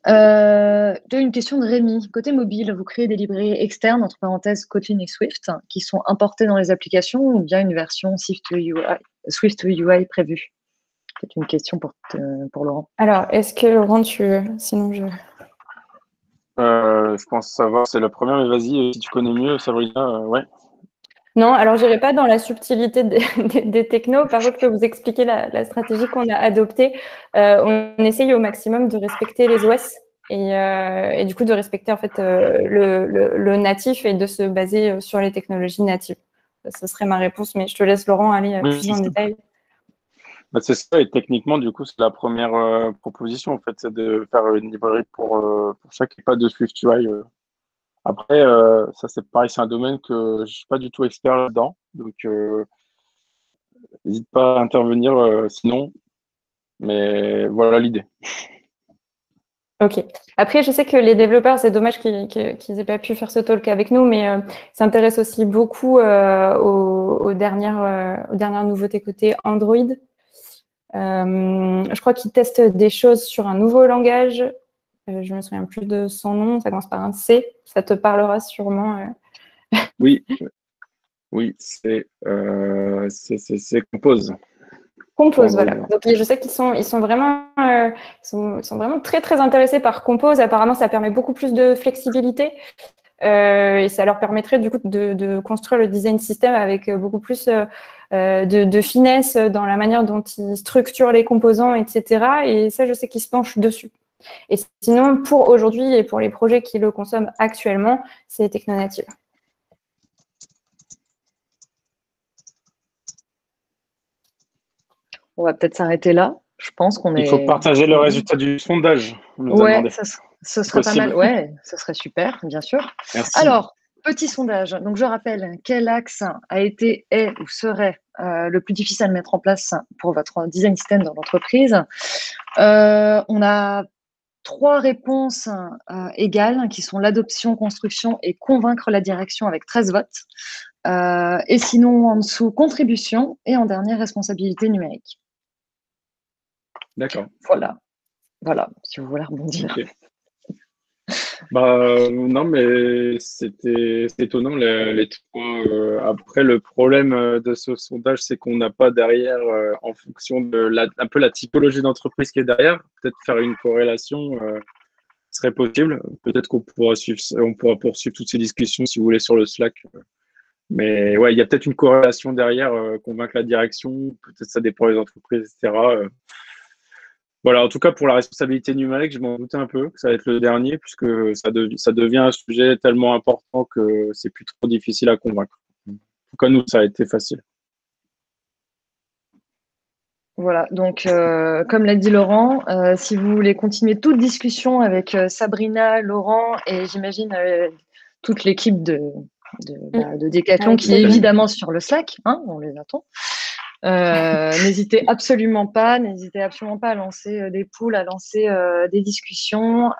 J'ai une question de Rémi. Côté mobile, vous créez des librairies externes, entre parenthèses Kotlin et Swift, qui sont importées dans les applications ou bien une version Swift UI prévue? C'est une question pour Laurent. Alors, est-ce que Laurent, sinon Je pense savoir, c'est la première, mais vas-y, si tu connais mieux, Sabrina, ouais. Non, alors je n'irai pas dans la subtilité des technos. Par contre, je peux vous expliquer la stratégie qu'on a adoptée. On essaye au maximum de respecter les OS et du coup de respecter en fait le natif et de se baser sur les technologies natives. Ce serait ma réponse, mais je te laisse Laurent aller plus en détail. C'est ça, et techniquement, du coup, c'est la première proposition, en fait, c'est de faire une librairie pour chaque pas de Swift UI. Après, ça, c'est pareil, c'est un domaine que je ne suis pas du tout expert là-dedans. Donc, n'hésite pas à intervenir sinon. Mais voilà l'idée. Ok. Après, je sais que les développeurs, c'est dommage qu'ils n'aient pas pu faire ce talk avec nous, mais s'intéressent aussi beaucoup aux dernières nouveautés côté Android. Je crois qu'ils testent des choses sur un nouveau langage. Je ne me souviens plus de son nom, ça commence par un C. Ça te parlera sûrement. Oui, c'est Compose. Compose, voilà. Donc, je sais qu'ils sont vraiment très, très intéressés par Compose. Apparemment, ça permet beaucoup plus de flexibilité et ça leur permettrait du coup de construire le design system avec beaucoup plus de finesse dans la manière dont ils structurent les composants, etc. Et ça, je sais qu'ils se penchent dessus. Et sinon, pour aujourd'hui et pour les projets qui le consomment actuellement, c'est techno-native. On va peut-être s'arrêter là. Je pense qu'on est... Il faut partager le résultat du sondage. Ouais, ce serait pas mal. Ouais, ce serait super, bien sûr. Merci. Alors, petit sondage. Donc, je rappelle, quel axe a été, est ou serait le plus difficile à mettre en place pour votre design system dans l'entreprise? On a 3 réponses égales, qui sont l'adoption, construction et convaincre la direction avec 13 votes. Et sinon, en dessous, contribution et en dernier, responsabilité numérique. D'accord. Voilà, si vous voulez rebondir. Okay. Non, mais c'était étonnant les trois. Après, le problème de ce sondage, c'est qu'on n'a pas derrière, en fonction de un peu la typologie d'entreprise qui est derrière, peut-être faire une corrélation serait possible. Peut-être qu'on pourra poursuivre toutes ces discussions si vous voulez sur le Slack. Mais ouais, il y a peut-être une corrélation derrière, convaincre la direction, peut-être ça dépend des entreprises, etc. Voilà, en tout cas, pour la responsabilité numérique, je m'en doutais un peu que ça va être le dernier, puisque ça devient un sujet tellement important que c'est plus trop difficile à convaincre. En tout cas, nous, ça a été facile. Voilà, donc comme l'a dit Laurent, si vous voulez continuer toute discussion avec Sabrina, Laurent et j'imagine toute l'équipe de Decathlon qui est évidemment sur le Slack, hein, on les attend. N'hésitez absolument pas à lancer des pools, à lancer des discussions.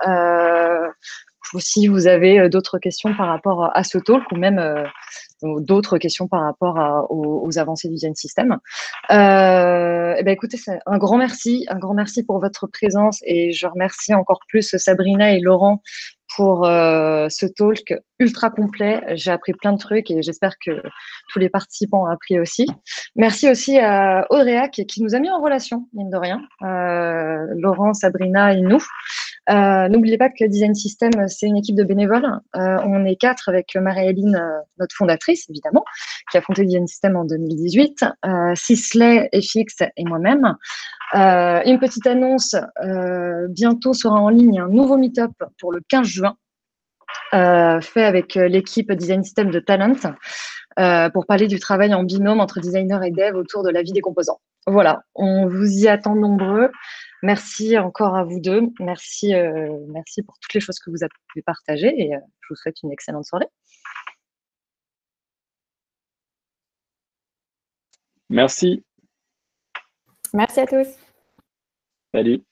Si vous avez d'autres questions par rapport à ce talk ou même d'autres questions par rapport aux avancées du design system. Écoutez, un grand merci pour votre présence et je remercie encore plus Sabrina et Laurent pour ce talk ultra complet. J'ai appris plein de trucs et j'espère que tous les participants ont appris aussi. Merci aussi à Audrey qui nous a mis en relation, mine de rien, Laurent, Sabrina et nous. N'oubliez pas que Design System, c'est une équipe de bénévoles. On est 4 avec Marie-Aline, notre fondatrice, évidemment, qui a fondé Design System en 2018, Sisley, FX et moi-même. Une petite annonce, bientôt sera en ligne un nouveau meet-up pour le 15 juin, fait avec l'équipe Design System de Talent, pour parler du travail en binôme entre designer et dev autour de la vie des composants. Voilà, on vous y attend nombreux. Merci encore à vous deux. Merci pour toutes les choses que vous avez pu partager et je vous souhaite une excellente soirée. Merci. Merci à tous. Salut.